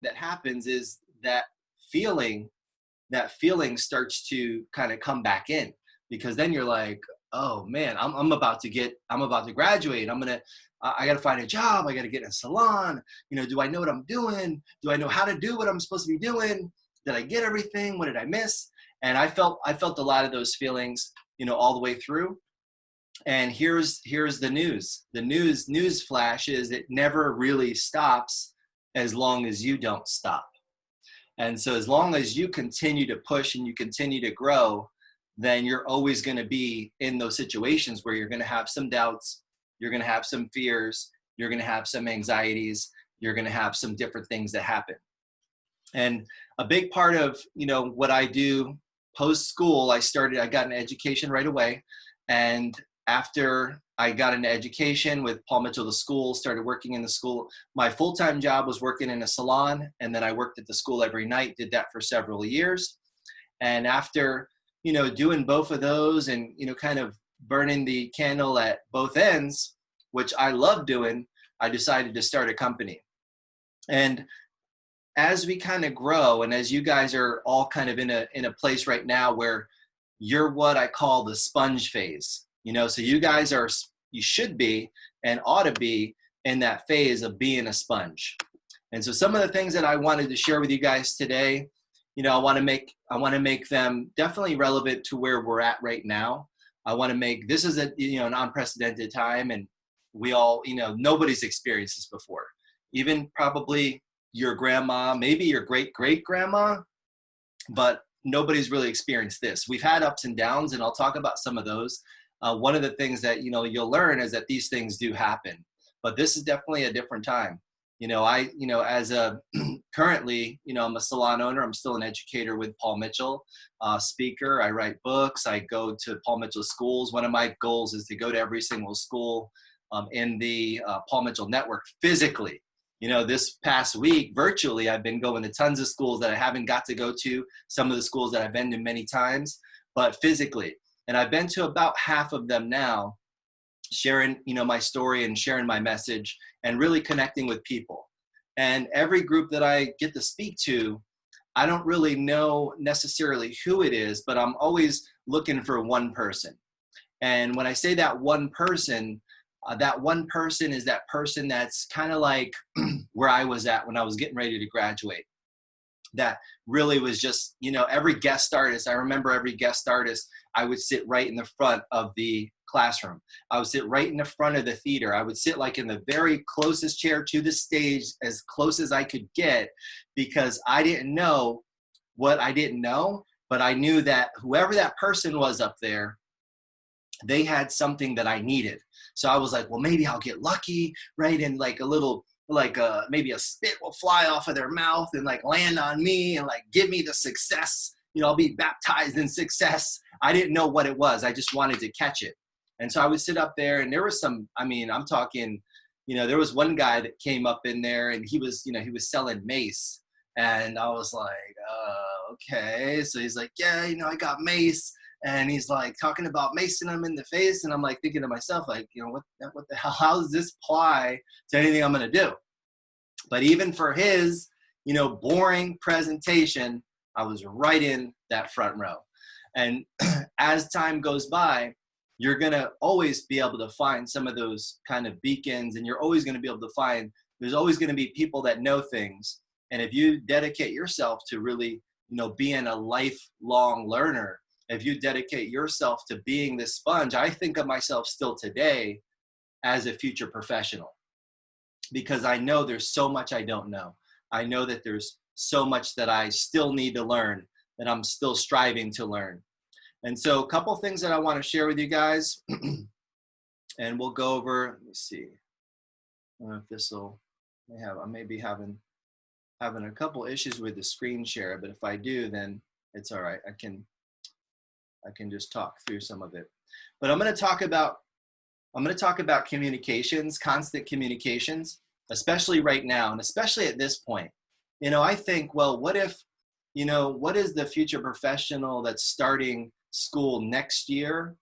that happens is feeling that feeling starts to kind of come back in, because then you're like, oh man, I'm about to graduate. I got to find a job. I got to get in a salon. Do I know what I'm doing? Do I know how to do what I'm supposed to be doing? Did I get everything? What did I miss? And I felt a lot of those feelings, all the way through. And here's the news. The news flash is it never really stops as long as you don't stop. And so as long as you continue to push and you continue to grow, then you're always going to be in those situations where you're going to have some doubts, you're going to have some fears, you're going to have some anxieties, you're going to have some different things that happen. And a big part of, what I do post school, I got an education right away. And after I got into education with Paul Mitchell, the school, started working in the school. My full-time job was working in a salon, and then I worked at the school every night, did that for several years. And after, doing both of those and, kind of burning the candle at both ends, which I love doing, I decided to start a company. And as we kind of grow, and as you guys are all kind of in a place right now where you're what I call the sponge phase, so you should be and ought to be in that phase of being a sponge. And so some of the things that I wanted to share with you guys today, I want to make them definitely relevant to where we're at right now. I want to make, this is an unprecedented time, and we all, nobody's experienced this before. Even probably your grandma, maybe your great grandma, but nobody's really experienced this. We've had ups and downs, and I'll talk about some of those. One of the things that, you'll learn is that these things do happen, but this is definitely a different time. Currently, I'm a salon owner. I'm still an educator with Paul Mitchell, speaker. I write books. I go to Paul Mitchell schools. One of my goals is to go to every single school in the Paul Mitchell network physically. This past week, virtually, I've been going to tons of schools that I haven't got to go to, some of the schools that I've been to many times, but physically. And I've been to about half of them now, sharing, my story and sharing my message and really connecting with people. And every group that I get to speak to, I don't really know necessarily who it is, but I'm always looking for one person. And when I say that one person is that person that's kind of like where I was at when I was getting ready to graduate. That really was just, every guest artist, I remember every guest artist, I would sit right in the front of the classroom. I would sit right in the front of the theater. I would sit like in the very closest chair to the stage, as close as I could get, because I didn't know what I didn't know, but I knew that whoever that person was up there, they had something that I needed. So I was like, well, maybe I'll get lucky, right? And like a little, maybe a spit will fly off of their mouth and like land on me and like give me the success. I'll be baptized in success. I didn't know what it was. I just wanted to catch it. And so I would sit up there, and there was I'm talking, there was one guy that came up in there, and he was selling mace. And I was like, okay. So he's like, yeah, I got mace. And he's like talking about macing him in the face. And I'm like thinking to myself, like, what the hell, how does this apply to anything I'm going to do? But even for his, boring presentation, I was right in that front row. And as time goes by, you're going to always be able to find some of those kind of beacons, and you're always going to be able to find, there's always going to be people that know things. And if you dedicate yourself to really, being a lifelong learner, if you dedicate yourself to being this sponge, I think of myself still today as a future professional, because I know there's so much I don't know. I know that there's so much that I still need to learn, that I'm still striving to learn. And so a couple things that I want to share with you guys, and we'll go over, let me see. I don't know if this will, I may be having a couple issues with the screen share, but if I do, then it's all right. I can just talk through some of it. But I'm going to talk about communications, constant communications, especially right now, and especially at this point. I think, well, what if, what is the future professional that's starting school next year?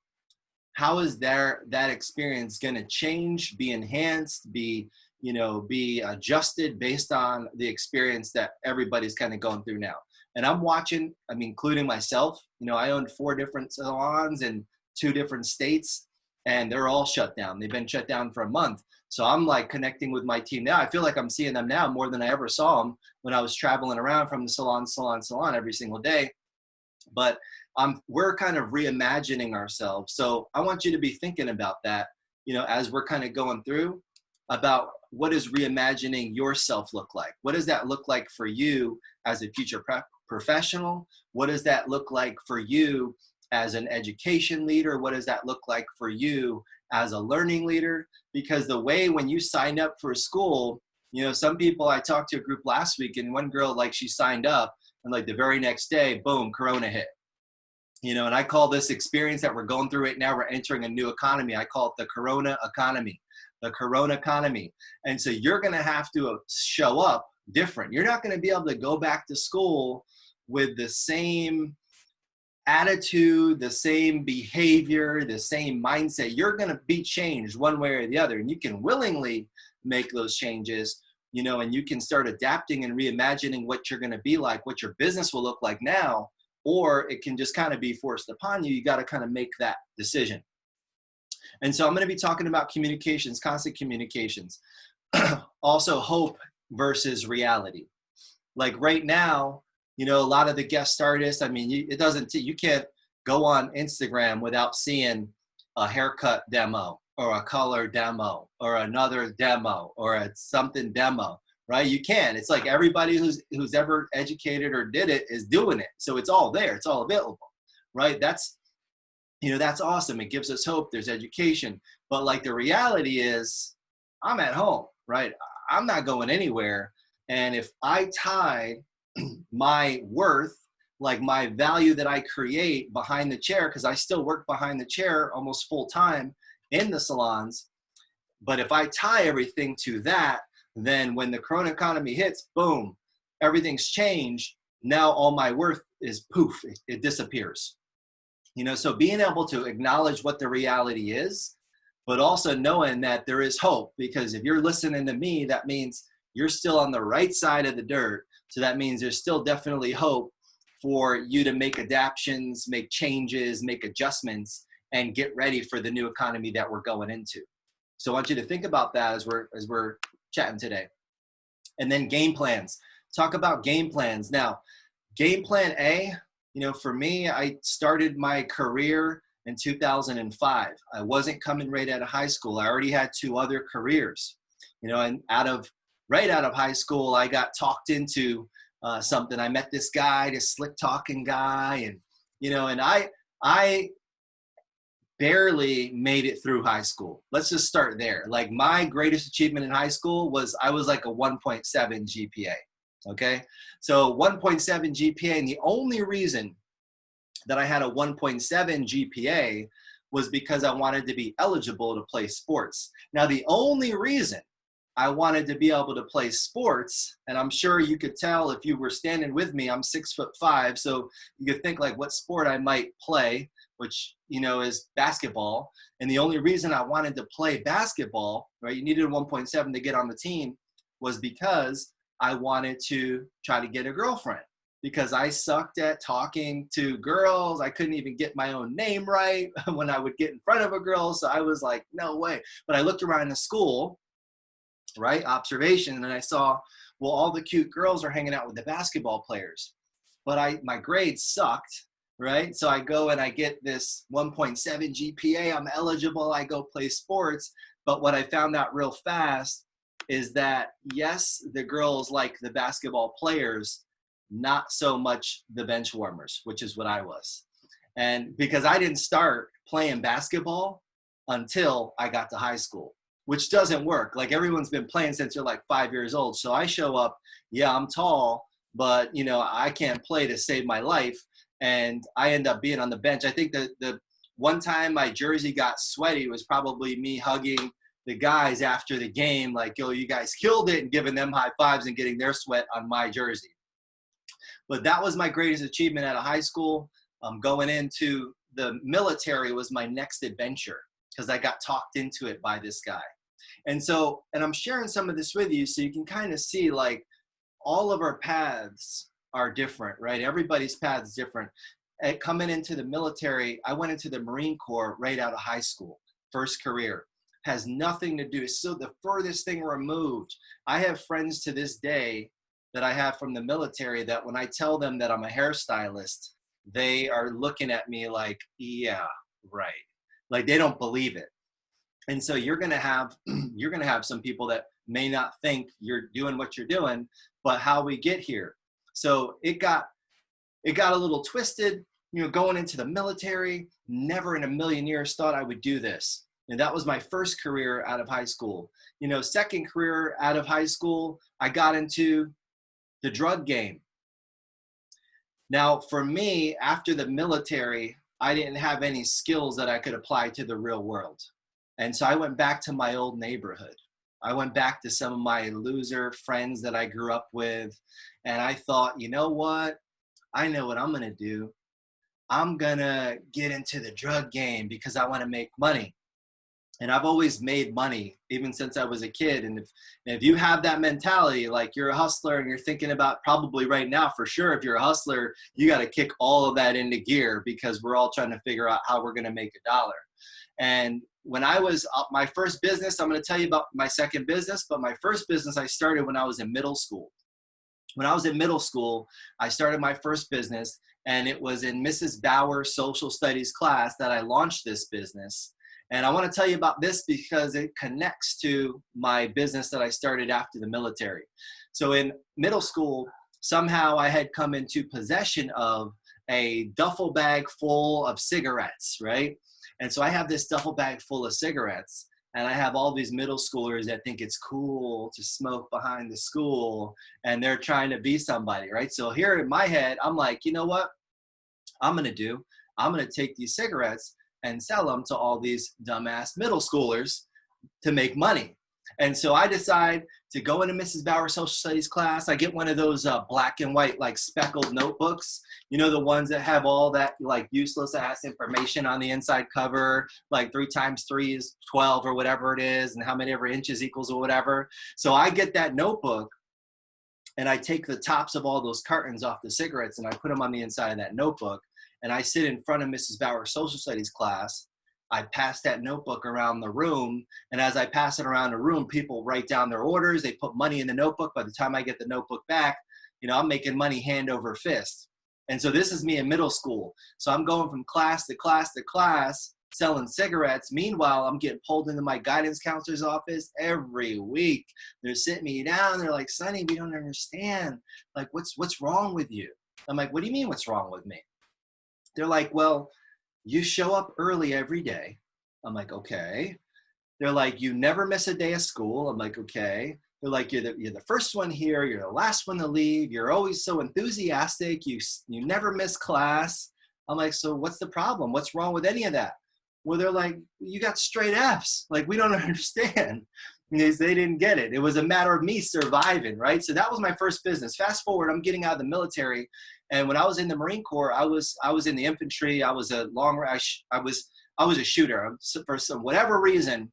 How is that experience going to change, be enhanced, be, be adjusted based on the experience that everybody's kind of going through now. And I'm watching, including myself, I own 4 different salons in 2 different states, and they're all shut down. They've been shut down for a month. So I'm like connecting with my team now. I feel like I'm seeing them now more than I ever saw them when I was traveling around from the salon every single day. But we're kind of reimagining ourselves. So I want you to be thinking about that, as we're kind of going through, about what does reimagining yourself look like? What does that look like for you as a future professional? What does that look like for you as an education leader? What does that look like for you as a learning leader? Because the way when you signed up for school, some people, I talked to a group last week, and one girl, like, she signed up, and like the very next day, boom, Corona hit. And I call this experience that we're going through right now, we're entering a new economy. I call it the Corona economy, the Corona economy. And so you're going to have to show up different. You're not going to be able to go back to school with the same attitude, the same behavior, the same mindset. You're going to be changed one way or the other. And you can willingly make those changes, and you can start adapting and reimagining what you're going to be like, what your business will look like now, or it can just kind of be forced upon you. You got to kind of make that decision. And so I'm going to be talking about communications, constant communications. Also hope versus reality. Like right now, a lot of the guest artists, you can't go on Instagram without seeing a haircut demo or a color demo or another demo or a something demo, right? You can. It's like everybody who's ever educated or did it is doing it. So it's all there. It's all available, right? That's awesome. It gives us hope. There's education. But like the reality is I'm at home, right? I'm not going anywhere. And if I tie my worth, like my value that I create behind the chair, because I still work behind the chair almost full time in the salons. But if I tie everything to that, then when the Corona economy hits, boom, everything's changed. Now all my worth is poof, it disappears. So being able to acknowledge what the reality is, but also knowing that there is hope, because if you're listening to me, that means you're still on the right side of the dirt. So that means there's still definitely hope for you to make adaptations, make changes, make adjustments, and get ready for the new economy that we're going into. So I want you to think about that as we're chatting today. And then game plans. Talk about game plans. Now, game plan A, for me, I started my career in 2005. I wasn't coming right out of high school. I already had 2 other careers, and right out of high school, I got talked into something. I met this guy, this slick talking guy, and I barely made it through high school. Let's just start there. Like my greatest achievement in high school was I was like a 1.7 GPA. Okay. So 1.7 GPA. And the only reason that I had a 1.7 GPA was because I wanted to be eligible to play sports. Now, the only reason I wanted to be able to play sports, and I'm sure you could tell if you were standing with me, I'm 6'5", so you could think like what sport I might play, which, is basketball. And the only reason I wanted to play basketball, right, you needed a 1.7 to get on the team, was because I wanted to try to get a girlfriend, because I sucked at talking to girls. I couldn't even get my own name right when I would get in front of a girl. So I was like, no way. But I looked around the school, right, observation, and I saw, well, all the cute girls are hanging out with the basketball players. But my grades sucked, right? So I go and I get this 1.7 GPA. I'm eligible. I go play sports. But what I found out real fast is that, yes, the girls like the basketball players, not so much the bench warmers, which is what I was. And because I didn't start playing basketball until I got to high school, which doesn't work. Like everyone's been playing since you're like 5 years old. So I show up, yeah, I'm tall, but I can't play to save my life. And I end up being on the bench. I think the one time my jersey got sweaty was probably me hugging the guys after the game, like, yo, you guys killed it, and giving them high fives and getting their sweat on my jersey. But that was my greatest achievement out of high school. Going into the military was my next adventure, because I got talked into it by this guy. And so, and I'm sharing some of this with you so you can kind of see like all of our paths are different, right? Everybody's path is different. Coming into the military, I went into the Marine Corps right out of high school, first career. Has nothing to do. So the furthest thing removed. I have friends to this day that I have from the military that when I tell them that I'm a hairstylist, they are looking at me like, yeah, right. Like they don't believe it. And so you're going to have some people that may not think you're doing what you're doing, but how we get here. So it got a little twisted, going into the military. Never in a million years thought I would do this. And that was my first career out of high school. Second career out of high school, I got into the drug game. Now, for me, after the military, I didn't have any skills that I could apply to the real world. And so I went back to my old neighborhood. I went back to some of my loser friends that I grew up with. And I thought, you know what? I know what I'm going to do. I'm going to get into the drug game because I want to make money. And I've always made money, even since I was a kid. And if you have that mentality, like you're a hustler and you're thinking about probably right now, for sure, if you're a hustler, you got to kick all of that into gear because we're all trying to figure out how we're going to make a dollar. And when I was my first business, I'm going to tell you about my second business, but my first business I started when I was in middle school. When I was in middle school, I started my first business, and it was in Mrs. Bauer's social studies class that I launched this business. And I want to tell you about this because it connects to my business that I started after the military. So in middle school, somehow I had come into possession of a duffel bag full of cigarettes, right? And so I have this duffel bag full of cigarettes, and I have all these middle schoolers that think it's cool to smoke behind the school, and they're trying to be somebody, right? So here in my head, I'm like, you know what I'm going to do? I'm going to take these cigarettes and sell them to all these dumbass middle schoolers to make money. And so I decide to go into Mrs. Bauer social studies class. I get one of those black and white, like speckled notebooks, the ones that have all that like useless ass information on the inside cover, like 3 times 3 is 12 or whatever it is, and how many ever inches equals or whatever. So I get that notebook and I take the tops of all those cartons off the cigarettes and I put them on the inside of that notebook. And I sit in front of Mrs. Bauer's social studies class. I pass that notebook around the room. And as I pass it around the room, people write down their orders. They put money in the notebook. By the time I get the notebook back, I'm making money hand over fist. And so this is me in middle school. So I'm going from class to class to class, selling cigarettes. Meanwhile, I'm getting pulled into my guidance counselor's office every week. They're sitting me down. They're like, Sonny, we don't understand. Like, what's wrong with you? I'm like, what do you mean what's wrong with me? They're like, well, you show up early every day. I'm like, okay. They're like, you never miss a day of school. I'm like, okay. They're like, you're the first one here. You're the last one to leave. You're always so enthusiastic. You never miss class. I'm like, so what's the problem? What's wrong with any of that? Well, they're like, you got straight Fs. Like, we don't understand. Because they didn't get it. It was a matter of me surviving, right? So that was my first business. Fast forward, I'm getting out of the military, and when I was in the Marine Corps, I was in the infantry. I was a I was a shooter. For some whatever reason,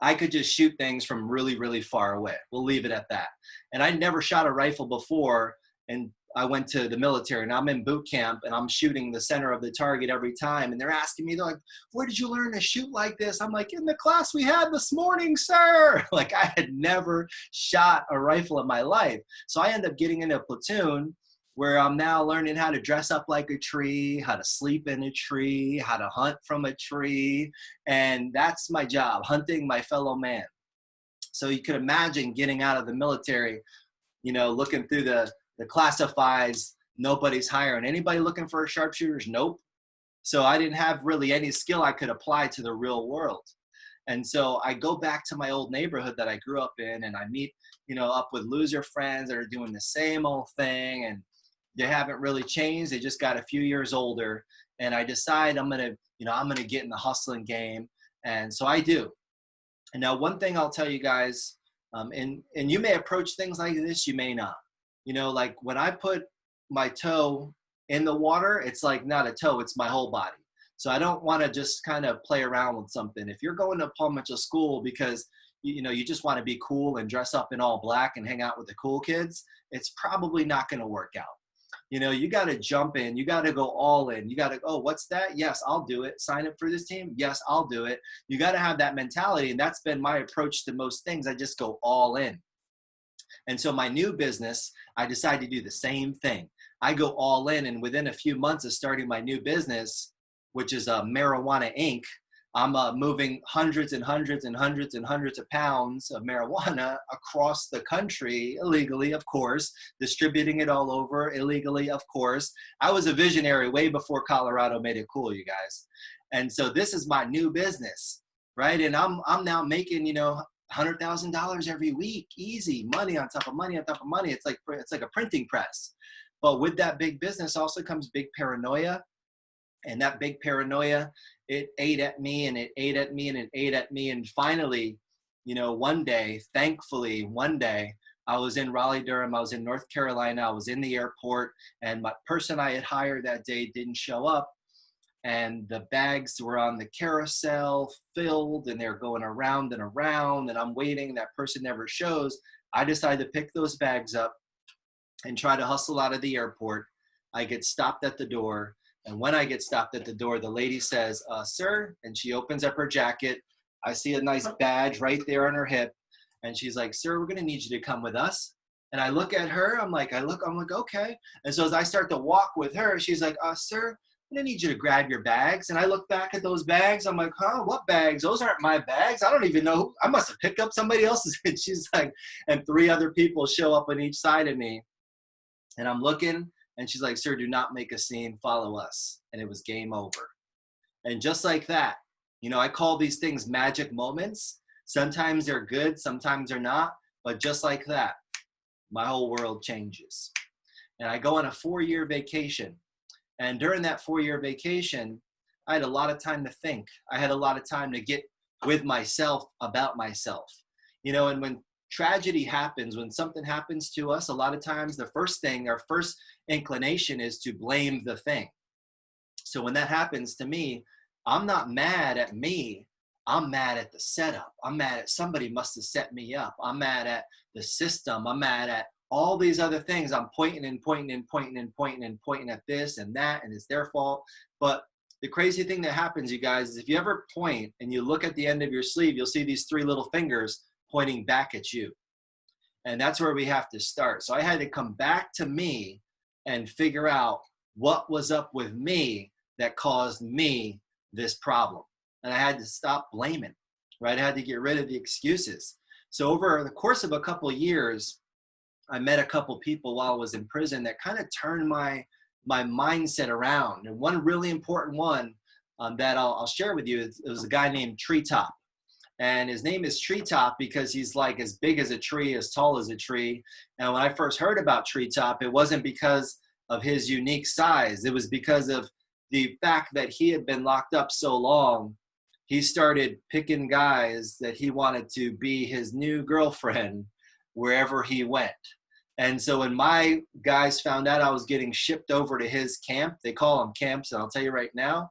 I could just shoot things from really, really far away. We'll leave it at that. And I never shot a rifle before, and I went to the military, and I'm in boot camp, and I'm shooting the center of the target every time. And they're asking me, they're like, where did you learn to shoot like this? I'm like, in the class we had this morning, sir. Like, I had never shot a rifle in my life. So I end up getting in a platoon where I'm now learning how to dress up like a tree, how to sleep in a tree, how to hunt from a tree. And that's my job, hunting my fellow man. So you could imagine getting out of the military, looking through the classifieds, nobody's hiring. Anybody looking for sharpshooters? Nope. So I didn't have really any skill I could apply to the real world. And so I go back to my old neighborhood that I grew up in, and I meet, up with loser friends that are doing the same old thing, and they haven't really changed. They just got a few years older. And I decide I'm going to get in the hustling game. And so I do. And now one thing I'll tell you guys, and you may approach things like this, you may not. Like when I put my toe in the water, it's like not a toe, it's my whole body. So I don't want to just kind of play around with something. If you're going to Paul Mitchell School because, you just want to be cool and dress up in all black and hang out with the cool kids, it's probably not going to work out. You got to jump in. You got to go all in. You got to, oh, what's that? Yes, I'll do it. Sign up for this team? Yes, I'll do it. You got to have that mentality. And that's been my approach to most things. I just go all in. And so my new business, I decided to do the same thing. I go all in. And within a few months of starting my new business, which is Marijuana Inc., I'm moving hundreds and hundreds and hundreds and hundreds of pounds of marijuana across the country illegally, of course, distributing it all over illegally, of course. I was a visionary way before Colorado made it cool, you guys. And so this is my new business, right? And I'm now making, $100,000 every week, easy, money on top of money on top of money. It's like a printing press. But with that big business also comes big paranoia. And that big paranoia, it ate at me and it ate at me and it ate at me. And finally, one day, thankfully, I was in Raleigh-Durham, I was in North Carolina, I was in the airport, and my person I had hired that day didn't show up. And the bags were on the carousel filled and they're going around and around and I'm waiting. That person never shows. I decided to pick those bags up and try to hustle out of the airport. I get stopped at the door. And when I get stopped at the door, the lady says, sir, and she opens up her jacket. I see a nice badge right there on her hip. And she's like, sir, we're going to need you to come with us. And I look at her. I'm like, okay. And so as I start to walk with her, she's like, sir, I'm going to need you to grab your bags. And I look back at those bags. I'm like, what bags? Those aren't my bags. I don't even know. I must have picked up somebody else's. And she's like, and 3 other people show up on each side of me. And I'm looking. And she's like, sir, do not make a scene, follow us. And it was game over. And just like that, I call these things magic moments. Sometimes they're good, sometimes they're not. But just like that, my whole world changes. And I go on a 4-year vacation. And during that 4-year vacation, I had a lot of time to think. I had a lot of time to get with myself about myself. And when tragedy happens, when something happens to us, a lot of times our first inclination is to blame the thing. So when that happens to me, I'm not mad at me. I'm mad at the setup. I'm mad at somebody must have set me up. I'm mad at the system. I'm mad at all these other things. I'm pointing at this and that, and it's their fault. But the crazy thing that happens, you guys, is if you ever point and you look at the end of your sleeve, you'll see these 3 little fingers pointing back at you. And that's where we have to start. So I had to come back to me and figure out what was up with me that caused me this problem. And I had to stop blaming, right? I had to get rid of the excuses. So over the course of a couple of years, I met a couple people while I was in prison that kind of turned my mindset around. And one really important one that I'll share with you, it was a guy named Treetop. And his name is Treetop because he's like as big as a tree, as tall as a tree. And when I first heard about Treetop, it wasn't because of his unique size. It was because of the fact that he had been locked up so long. He started picking guys that he wanted to be his new girlfriend wherever he went. And so when my guys found out I was getting shipped over to his camp, they call them camps, and I'll tell you right now,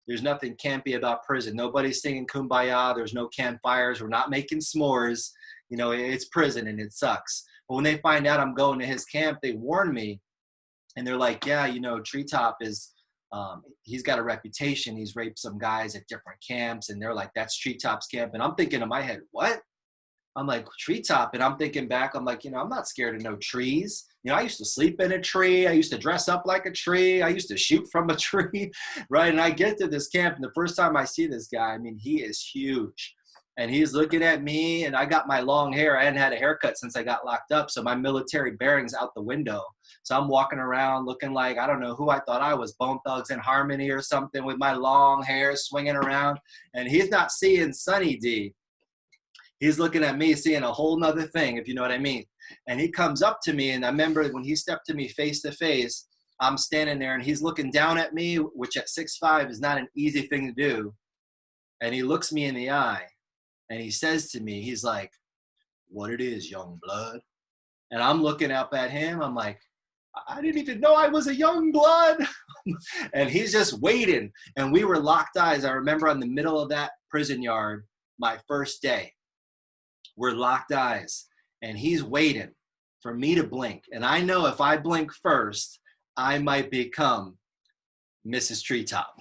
there's nothing campy about prison. Nobody's singing Kumbaya. There's no campfires. We're not making s'mores. It's prison and it sucks. But when they find out I'm going to his camp, they warn me. And they're like, yeah, Treetop is, he's got a reputation. He's raped some guys at different camps. And they're like, that's Treetop's camp. And I'm thinking in my head, what? I'm like, Treetop. And I'm thinking back, I'm like, I'm not scared of no trees. I used to sleep in a tree. I used to dress up like a tree. I used to shoot from a tree, right? And I get to this camp, and the first time I see this guy, he is huge. And he's looking at me, and I got my long hair. I hadn't had a haircut since I got locked up, so my military bearings out the window. So I'm walking around looking like, I don't know who I thought I was, Bone Thugs and Harmony or something, with my long hair swinging around. And he's not seeing Sunny D. He's looking at me, seeing a whole nother thing, if you know what I mean. And he comes up to me, and I remember when he stepped to me face to face, I'm standing there, and he's looking down at me, which at 6'5" is not an easy thing to do. And he looks me in the eye, and he says to me, he's like, what it is, young blood? And I'm looking up at him. I'm like, I didn't even know I was a young blood. And he's just waiting. And we were locked eyes. I remember in the middle of that prison yard, my first day. We're locked eyes, and he's waiting for me to blink. And I know if I blink first, I might become Mrs. Treetop.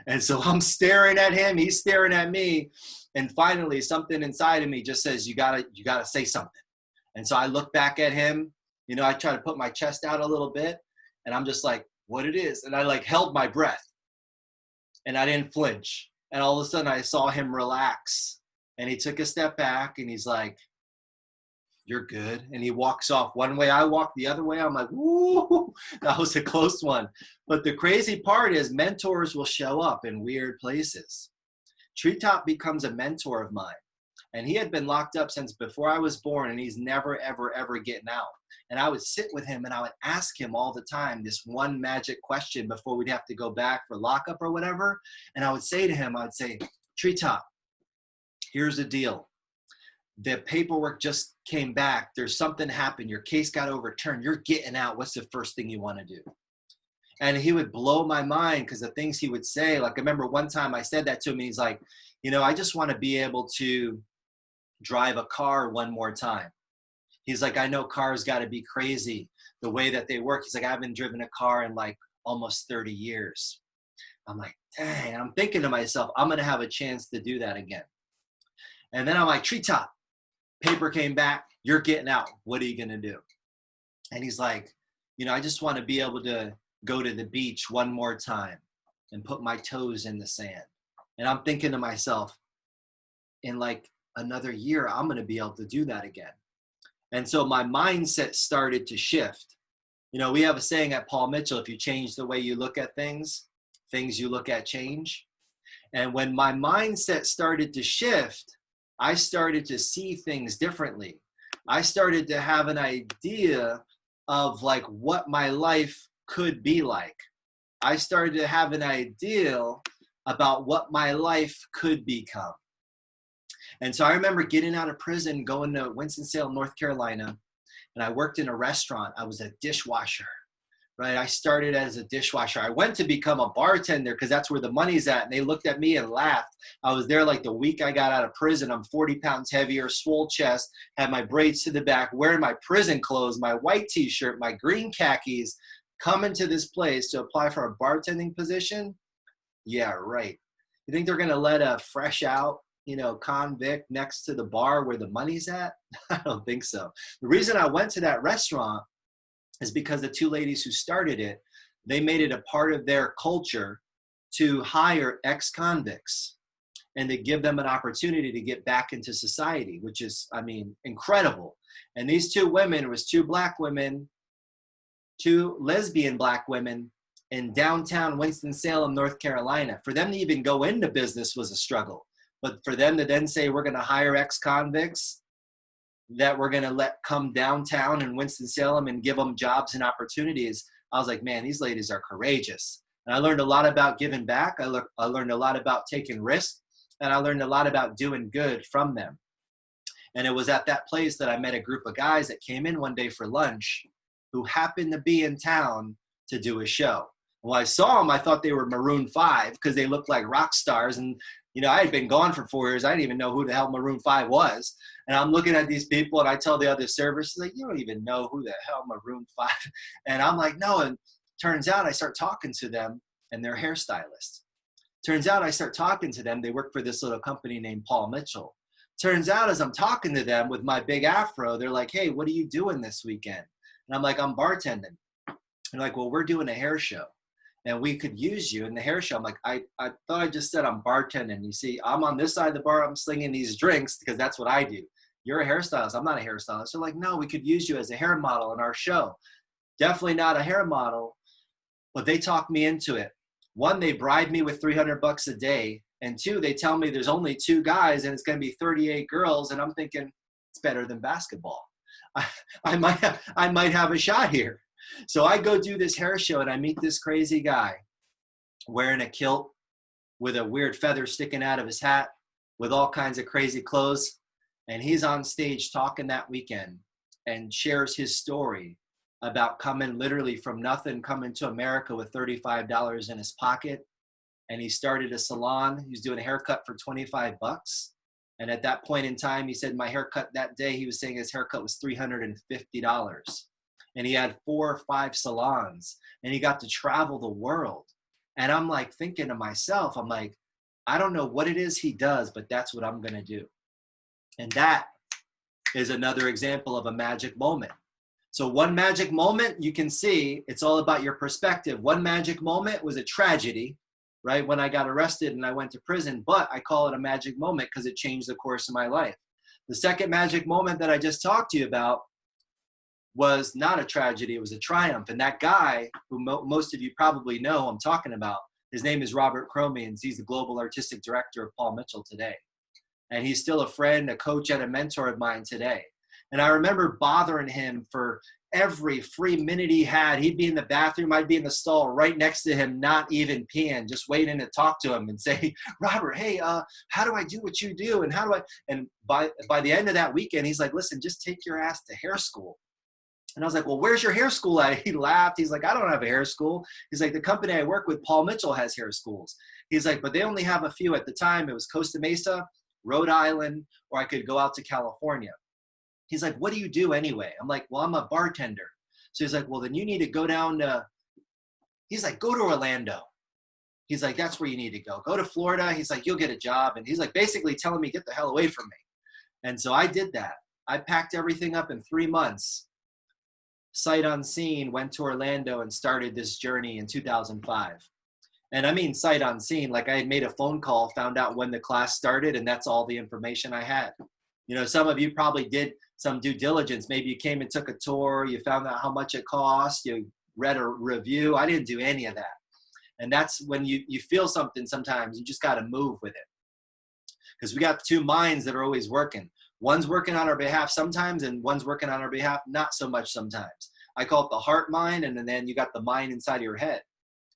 And so I'm staring at him, he's staring at me. And finally, something inside of me just says, you gotta say something. And so I look back at him, you know, I try to put my chest out a little bit, and I'm just like, what it is. And I like held my breath, and I didn't flinch. And all of a sudden I saw him relax, and he took a step back, and he's like, you're good. And he walks off one way, I walk the other way. I'm like, woo, that was a close one. But the crazy part is mentors will show up in weird places. Treetop becomes a mentor of mine. And he had been locked up since before I was born, and he's never, ever, ever getting out. And I would sit with him, and I would ask him all the time this one magic question before we'd have to go back for lockup or whatever. And I would say to him, I'd say, Treetop, here's the deal. The paperwork just came back. There's something happened. Your case got overturned. You're getting out. What's the first thing you want to do? And he would blow my mind because the things he would say, like I remember one time I said that to him. He's like, you know, I just want to be able to drive a car one more time. He's like, I know cars got to be crazy the way that they work. He's like, I haven't driven a car in like almost 30 years. I'm like, dang, I'm thinking to myself, I'm going to have a chance to do that again. And then I'm like, Treetop, paper came back. You're getting out. What are you going to do? And he's like, you know, I just want to be able to go to the beach one more time and put my toes in the sand. And I'm thinking to myself, in like another year, I'm going to be able to do that again. And so my mindset started to shift. You know, we have a saying at Paul Mitchell, if you change the way you look at things, things you look at change. And when my mindset started to shift, I started to see things differently. I started to have an idea of like what my life could be like. I started to have an idea about what my life could become. And so I remember getting out of prison, going to Winston-Salem, North Carolina, and I worked in a restaurant. I was a dishwasher, right? I started as a dishwasher. I went to become a bartender because that's where the money's at. And they looked at me and laughed. I was there like the week I got out of prison. I'm 40 pounds heavier, swole chest, had my braids to the back, wearing my prison clothes, my white t-shirt, my green khakis, coming to this place to apply for a bartending position. Yeah, right. You think they're going to let a fresh out, you know, convict next to the bar where the money's at? I don't think so. The reason I went to that restaurant is because the two ladies who started it, they made it a part of their culture to hire ex-convicts and to give them an opportunity to get back into society, which is, I mean, incredible. And these two women, it was two black women, two lesbian black women in downtown Winston-Salem, North Carolina. For them to even go into business was a struggle. But for them to then say, we're going to hire ex-convicts that we're going to let come downtown in Winston-Salem and give them jobs and opportunities, I was like, man, these ladies are courageous. And I learned a lot about giving back. I learned a lot about taking risks, and I learned a lot about doing good from them. And it was at that place that I met a group of guys that came in one day for lunch who happened to be in town to do a show. When I saw them, I thought they were Maroon 5 because they looked like rock stars. And, you know, I had been gone for 4 years. I didn't even know who the hell Maroon 5 was. And I'm looking at these people, and I tell the other servers, like, you don't even know who the hell Maroon 5. And I'm like, no. And turns out I start talking to them, and they're hairstylists. Turns out I start talking to them. They work for this little company named Paul Mitchell. Turns out as I'm talking to them with my big afro, they're like, hey, what are you doing this weekend? And I'm like, I'm bartending. They're like, well, we're doing a hair show, and we could use you in the hair show. I'm like, I thought I just said I'm bartending. You see, I'm on this side of the bar. I'm slinging these drinks because that's what I do. You're a hairstylist. I'm not a hairstylist. They're like, no, we could use you as a hair model in our show. Definitely not a hair model, but they talked me into it. One, they bribed me with $300 a day. And two, they tell me there's only 2 guys and it's going to be 38 girls. And I'm thinking, it's better than basketball. I might have a shot here. So I go do this hair show, and I meet this crazy guy wearing a kilt with a weird feather sticking out of his hat with all kinds of crazy clothes. And he's on stage talking that weekend and shares his story about coming literally from nothing, coming to America with $35 in his pocket. And he started a salon. He was doing a haircut for $25. And at that point in time, he said my haircut that day, he was saying his haircut was $350. And he had 4 or 5 salons and he got to travel the world. And I'm like thinking to myself, I'm like, I don't know what it is he does, but that's what I'm going to do. And that is another example of a magic moment. So one magic moment, you can see it's all about your perspective. One magic moment was a tragedy, right? When I got arrested and I went to prison, but I call it a magic moment because it changed the course of my life. The second magic moment that I just talked to you about was not a tragedy, it was a triumph. And that guy, who most of you probably know I'm talking about, his name is Robert Cromians. He's the global artistic director of Paul Mitchell today. And he's still a friend, a coach, and a mentor of mine today. And I remember bothering him for every free minute he had. He'd be in the bathroom, I'd be in the stall right next to him, not even peeing, just waiting to talk to him and say, Robert, hey, how do I do what you do? And how do I, and by the end of that weekend, he's like, listen, just take your ass to hair school. And I was like, well, where's your hair school at? He laughed. He's like, I don't have a hair school. He's like, the company I work with, Paul Mitchell, has hair schools. He's like, but they only have a few at the time. It was Costa Mesa, Rhode Island, or I could go out to California. He's like, what do you do anyway? I'm like, well, I'm a bartender. So he's like, well, then you need to go down to, he's like, go to Orlando. He's like, that's where you need to go. Go to Florida. He's like, you'll get a job. And he's like, basically telling me, get the hell away from me. And so I did that. I packed everything up in 3 months. Sight unseen, went to Orlando and started this journey in 2005. And I mean sight unseen, like I had made a phone call, found out when the class started, and that's all the information I had. You know, some of you probably did some due diligence. Maybe you came and took a tour, you found out how much it cost, you read a review. I didn't do any of that. And that's when you feel something sometimes, you just got to move with it. Because we got 2 minds that are always working. One's working on our behalf sometimes, and one's working on our behalf not so much sometimes. I call it the heart mind, and then you got the mind inside of your head.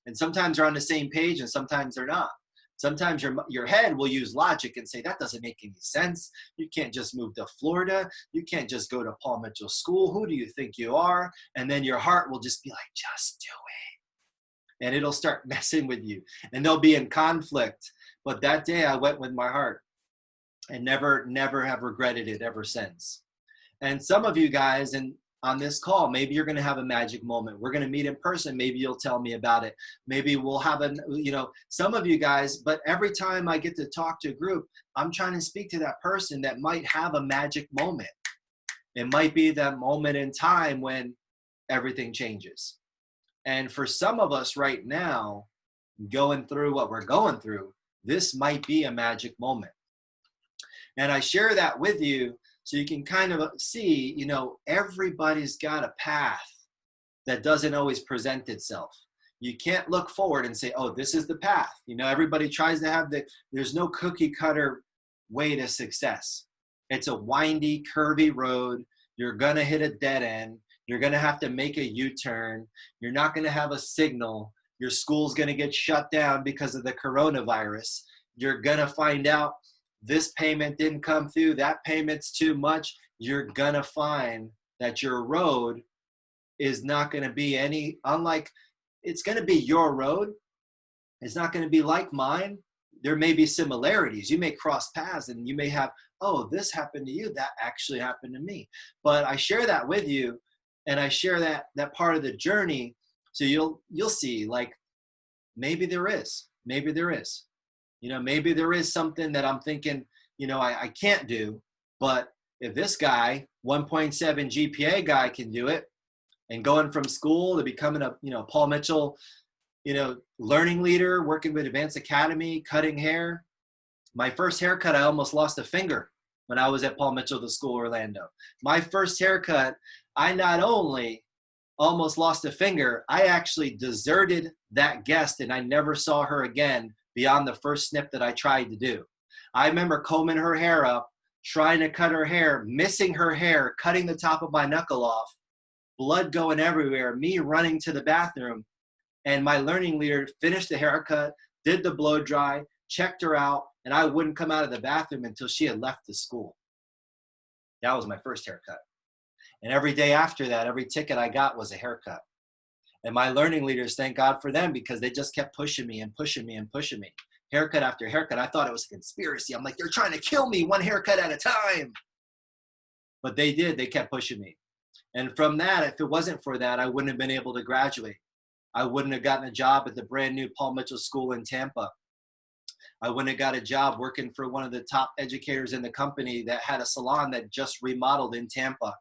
And sometimes they're on the same page, and sometimes they're not. Sometimes your head will use logic and say, that doesn't make any sense. You can't just move to Florida. You can't just go to Paul Mitchell School. Who do you think you are? And then your heart will just be like, just do it. And it'll start messing with you. And they'll be in conflict. But that day I went with my heart. And never have regretted it ever since. And some of you guys on this call, maybe you're going to have a magic moment. We're going to meet in person. Maybe you'll tell me about it. Maybe we'll have some of you guys, but every time I get to talk to a group, I'm trying to speak to that person that might have a magic moment. It might be that moment in time when everything changes. And for some of us right now, going through what we're going through, this might be a magic moment. And I share that with you so you can kind of see, everybody's got a path that doesn't always present itself. You can't look forward and say, oh, this is the path. Everybody tries to have there's no cookie cutter way to success. It's a windy, curvy road. You're going to hit a dead end. You're going to have to make a U-turn. You're not going to have a signal. Your school's going to get shut down because of the coronavirus. You're going to find out this payment didn't come through, that payment's too much. You're going to find that your road is not going to be it's going to be your road. It's not going to be like mine. There may be similarities. You may cross paths and you may have, oh, this happened to you. That actually happened to me. But I share that with you, and I share that part of the journey. So you'll see, like, maybe there is. Maybe there is something that I'm thinking, I can't do, but if this guy, 1.7 GPA guy, can do it, and going from school to becoming a, Paul Mitchell, learning leader, working with Advanced Academy, cutting hair. My first haircut, I almost lost a finger when I was at Paul Mitchell, the school, Orlando. My first haircut, I not only almost lost a finger, I actually deserted that guest and I never saw her again beyond the first snip that I tried to do. I remember combing her hair up, trying to cut her hair, missing her hair, cutting the top of my knuckle off, blood going everywhere, me running to the bathroom, and my learning leader finished the haircut, did the blow dry, checked her out, and I wouldn't come out of the bathroom until she had left the school. That was my first haircut. And every day after that, every ticket I got was a haircut. And my learning leaders, thank God for them, because they just kept pushing me and pushing me and pushing me. haircut after haircut. I thought it was a conspiracy. I'm like, they're trying to kill me one haircut at a time. But they did. They kept pushing me. And from that, if it wasn't for that, I wouldn't have been able to graduate. I wouldn't have gotten a job at the brand new Paul Mitchell School in Tampa. I wouldn't have got a job working for one of the top educators in the company that had a salon that just remodeled in Tampa.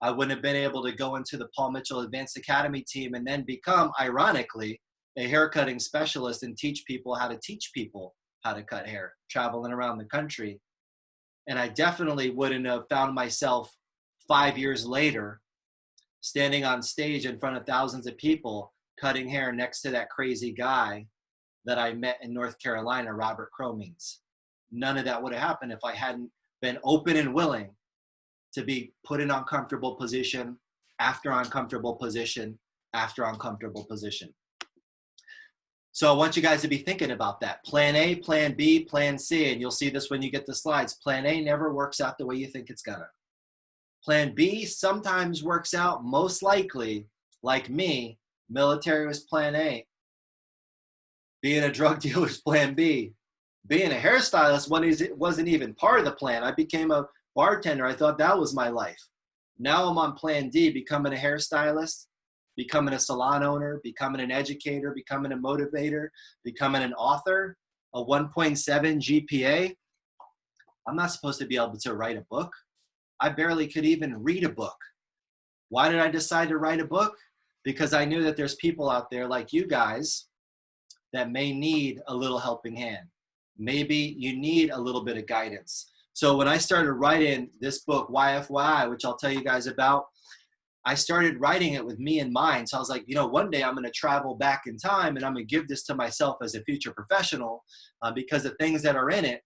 I wouldn't have been able to go into the Paul Mitchell Advanced Academy team and then become, ironically, a haircutting specialist and teach people how to cut hair, traveling around the country. And I definitely wouldn't have found myself 5 years later standing on stage in front of thousands of people cutting hair next to that crazy guy that I met in North Carolina, Robert Cromings. None of that would have happened if I hadn't been open and willing to be put in uncomfortable position after uncomfortable position after uncomfortable position. So I want you guys to be thinking about that. Plan A, plan B, plan C, and you'll see this when you get the slides. Plan A never works out the way you think it's gonna. Plan B sometimes works out, most likely, like me, military was plan A. Being a drug dealer is plan B. Being a hairstylist wasn't even part of the plan. I became a bartender. I thought that was my life. Now I'm on plan D, becoming a hairstylist, becoming a salon owner, becoming an educator, becoming a motivator, becoming an author, a 1.7 GPA. I'm not supposed to be able to write a book. I barely could even read a book. Why did I decide to write a book? Because I knew that there's people out there like you guys that may need a little helping hand. Maybe you need a little bit of guidance. So when I started writing this book, YFYI, which I'll tell you guys about, I started writing it with me in mind. So I was like, one day I'm going to travel back in time and I'm going to give this to myself as a future professional because the things that are in it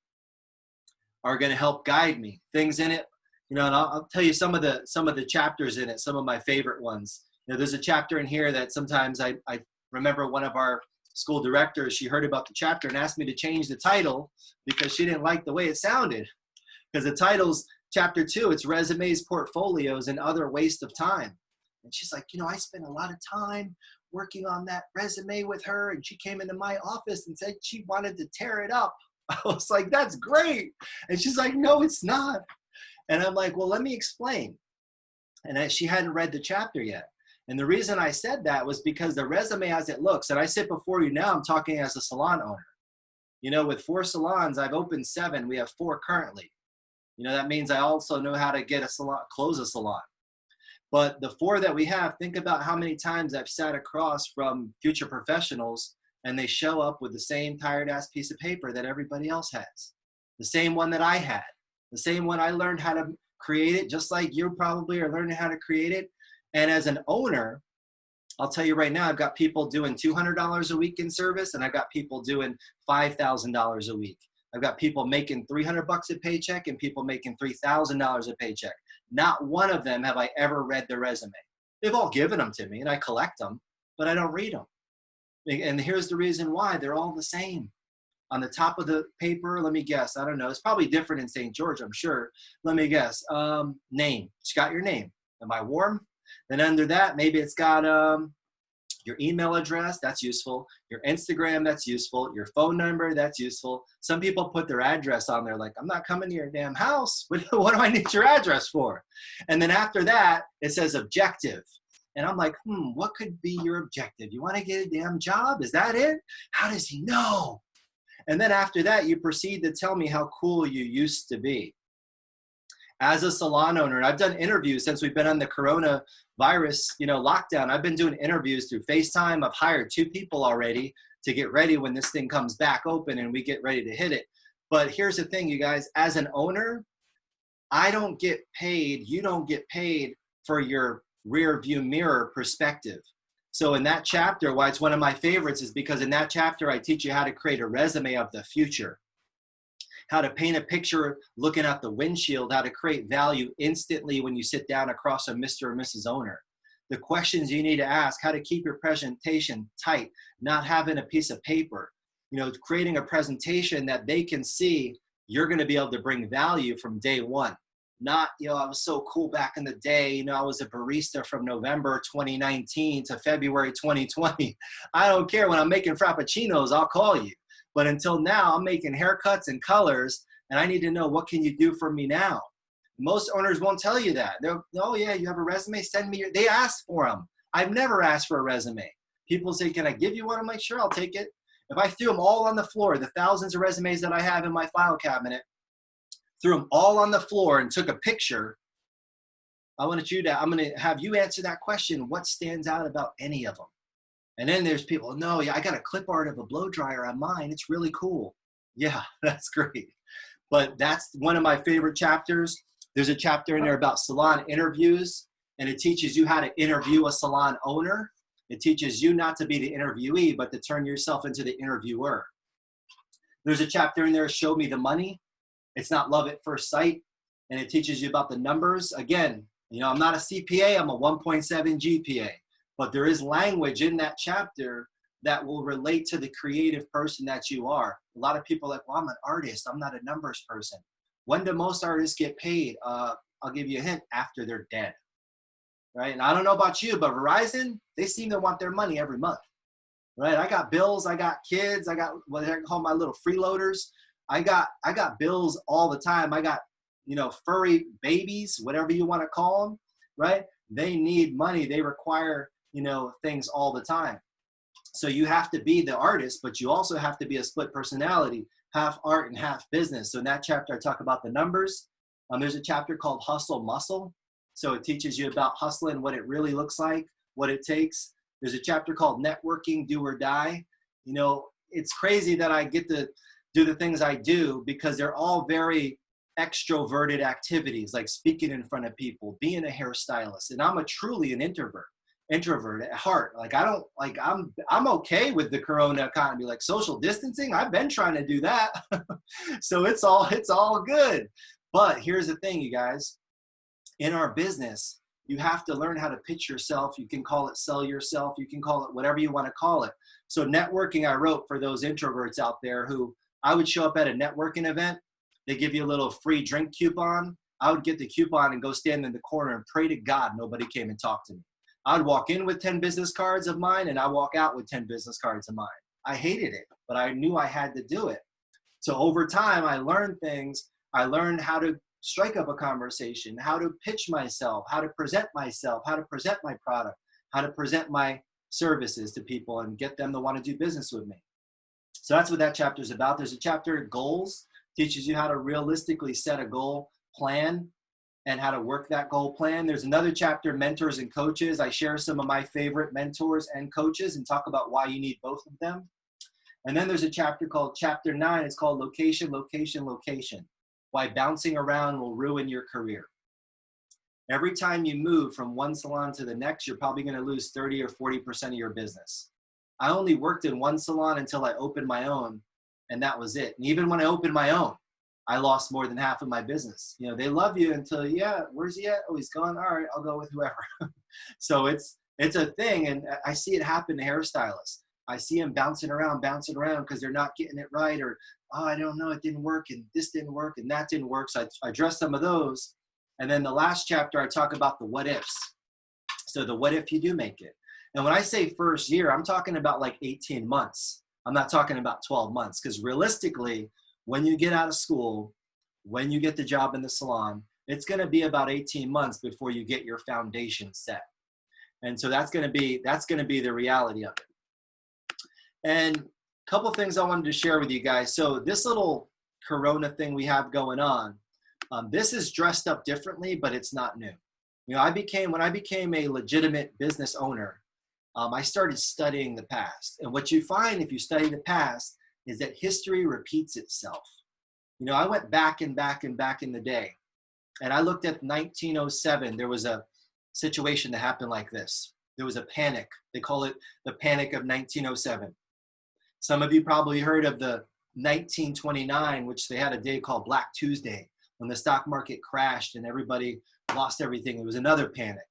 are going to help guide me. Things in it, and I'll tell you some of the chapters in it, some of my favorite ones. There's a chapter in here that sometimes I remember one of our school directors, she heard about the chapter and asked me to change the title because she didn't like the way it sounded. Because the title's chapter 2, it's resumes, portfolios, and other waste of time. And she's like, I spent a lot of time working on that resume with her. And she came into my office and said she wanted to tear it up. I was like, that's great. And she's like, no, it's not. And I'm like, well, let me explain. And she hadn't read the chapter yet. And the reason I said that was because the resume as it looks, and I sit before you now, I'm talking as a salon owner. With 4 salons, I've opened 7. We have 4 currently. That means I also know how to get a salon, close a salon. But the 4 that we have, think about how many times I've sat across from future professionals and they show up with the same tired ass piece of paper that everybody else has. The same one that I had. The same one I learned how to create it, just like you probably are learning how to create it. And as an owner, I'll tell you right now, I've got people doing $200 a week in service, and I've got people doing $5,000 a week. I've got people making $300 a paycheck and people making $3,000 a paycheck. Not one of them have I ever read their resume. They've all given them to me and I collect them, but I don't read them. And here's the reason why. They're all the same. On the top of the paper, let me guess. I don't know. It's probably different in St. George, I'm sure. Let me guess. Name. It's got your name. Am I warm? Then under that, maybe it's got your email address. That's useful. Your Instagram, that's useful. Your phone number, that's useful. Some people put their address on there like, I'm not coming to your damn house. What do I need your address for? And then after that, it says objective. And I'm like, what could be your objective? You want to get a damn job? Is that it? How does he know? And then after that, you proceed to tell me how cool you used to be. As a salon owner, and I've done interviews since we've been on the coronavirus, lockdown. I've been doing interviews through FaceTime. I've hired 2 people already to get ready when this thing comes back open and we get ready to hit it. But here's the thing, you guys, as an owner, I don't get paid. You don't get paid for your rear view mirror perspective. So in that chapter, why it's one of my favorites is because in that chapter, I teach you how to create a resume of the future, how to paint a picture looking at the windshield, how to create value instantly when you sit down across a Mr. or Mrs. Owner. The questions you need to ask, how to keep your presentation tight, not having a piece of paper, creating a presentation that they can see you're going to be able to bring value from day one. Not, I was so cool back in the day. I was a barista from November 2019 to February 2020. I don't care. When I'm making frappuccinos, I'll call you. But until now, I'm making haircuts and colors, and I need to know, what can you do for me now? Most owners won't tell you that. They'll, oh yeah, you have a resume? Send me they ask for them. I've never asked for a resume. People say, can I give you one? I'm like, sure, I'll take it. If I threw them all on the floor, the thousands of resumes that I have in my file cabinet, threw them all on the floor and took a picture, I'm going to have you answer that question. What stands out about any of them? And then there's people, no, yeah, I got a clip art of a blow dryer on mine. It's really cool. Yeah, that's great. But that's one of my favorite chapters. There's a chapter in there about salon interviews, and it teaches you how to interview a salon owner. It teaches you not to be the interviewee, but to turn yourself into the interviewer. There's a chapter in there, Show Me the Money. It's not love at first sight. And it teaches you about the numbers. Again, I'm not a CPA, I'm a 1.7 GPA. But there is language in that chapter that will relate to the creative person that you are. A lot of people are like, well, I'm an artist, I'm not a numbers person. When do most artists get paid? I'll give you a hint, after they're dead. Right? And I don't know about you, but Verizon, they seem to want their money every month. Right? I got bills, I got kids, I got what I call my little freeloaders. I got bills all the time. I got, furry babies, whatever you want to call them, right? They need money. They require, things all the time. So you have to be the artist, but you also have to be a split personality, half art and half business. So in that chapter, I talk about the numbers. There's a chapter called Hustle Muscle. So it teaches you about hustling, what it really looks like, what it takes. There's a chapter called Networking, Do or Die. It's crazy that I get to do the things I do because they're all very extroverted activities, like speaking in front of people, being a hairstylist. And I'm truly an introvert at heart. I'm okay with the Corona economy, like social distancing. I've been trying to do that. So it's all good. But here's the thing, you guys, in our business, you have to learn how to pitch yourself. You can call it sell yourself. You can call it whatever you want to call it. So networking, I wrote for those introverts out there who I would show up at a networking event. They give you a little free drink coupon. I would get the coupon and go stand in the corner and pray to God nobody came and talked to me. I'd walk in with 10 business cards of mine and I walk out with 10 business cards of mine. I hated it, but I knew I had to do it. So over time, I learned things. I learned how to strike up a conversation, how to pitch myself, how to present myself, how to present my product, how to present my services to people and get them to want to do business with me. So that's what that chapter is about. There's a chapter, Goals, teaches you how to realistically set a goal plan and how to work that goal plan. There's another chapter, Mentors and Coaches. I share some of my favorite mentors and coaches and talk about why you need both of them. And then there's a chapter called Chapter 9. It's called Location, Location, Location. Why bouncing around will ruin your career. Every time you move from one salon to the next, you're probably going to lose 30 or 40% of your business. I only worked in one salon until I opened my own, and that was it. And even when I opened my own, I lost more than half of my business. They love you until, yeah, where's he at? Oh, he's gone. All right, I'll go with whoever. So it's a thing, and I see it happen to hairstylists. I see them bouncing around because they're not getting it right, or, oh, I don't know, it didn't work, and this didn't work, and that didn't work. So I address some of those. And then the last chapter, I talk about the what ifs. So the what if you do make it. And when I say first year, I'm talking about like 18 months. I'm not talking about 12 months, because realistically, when you get out of school, when you get the job in the salon, it's going to be about 18 months before you get your foundation set. And so that's going to be the reality of it. And a couple of things I wanted to share with you guys. So this little Corona thing we have going on, this is dressed up differently, but it's not new. When I became a legitimate business owner, I started studying the past. And what you find if you study the past is that history repeats itself. I went back in the day, and I looked at 1907. There was a situation that happened like this. There was a panic. They call it the Panic of 1907. Some of you probably heard of the 1929, which they had a day called Black Tuesday, when the stock market crashed and everybody lost everything. It was another panic.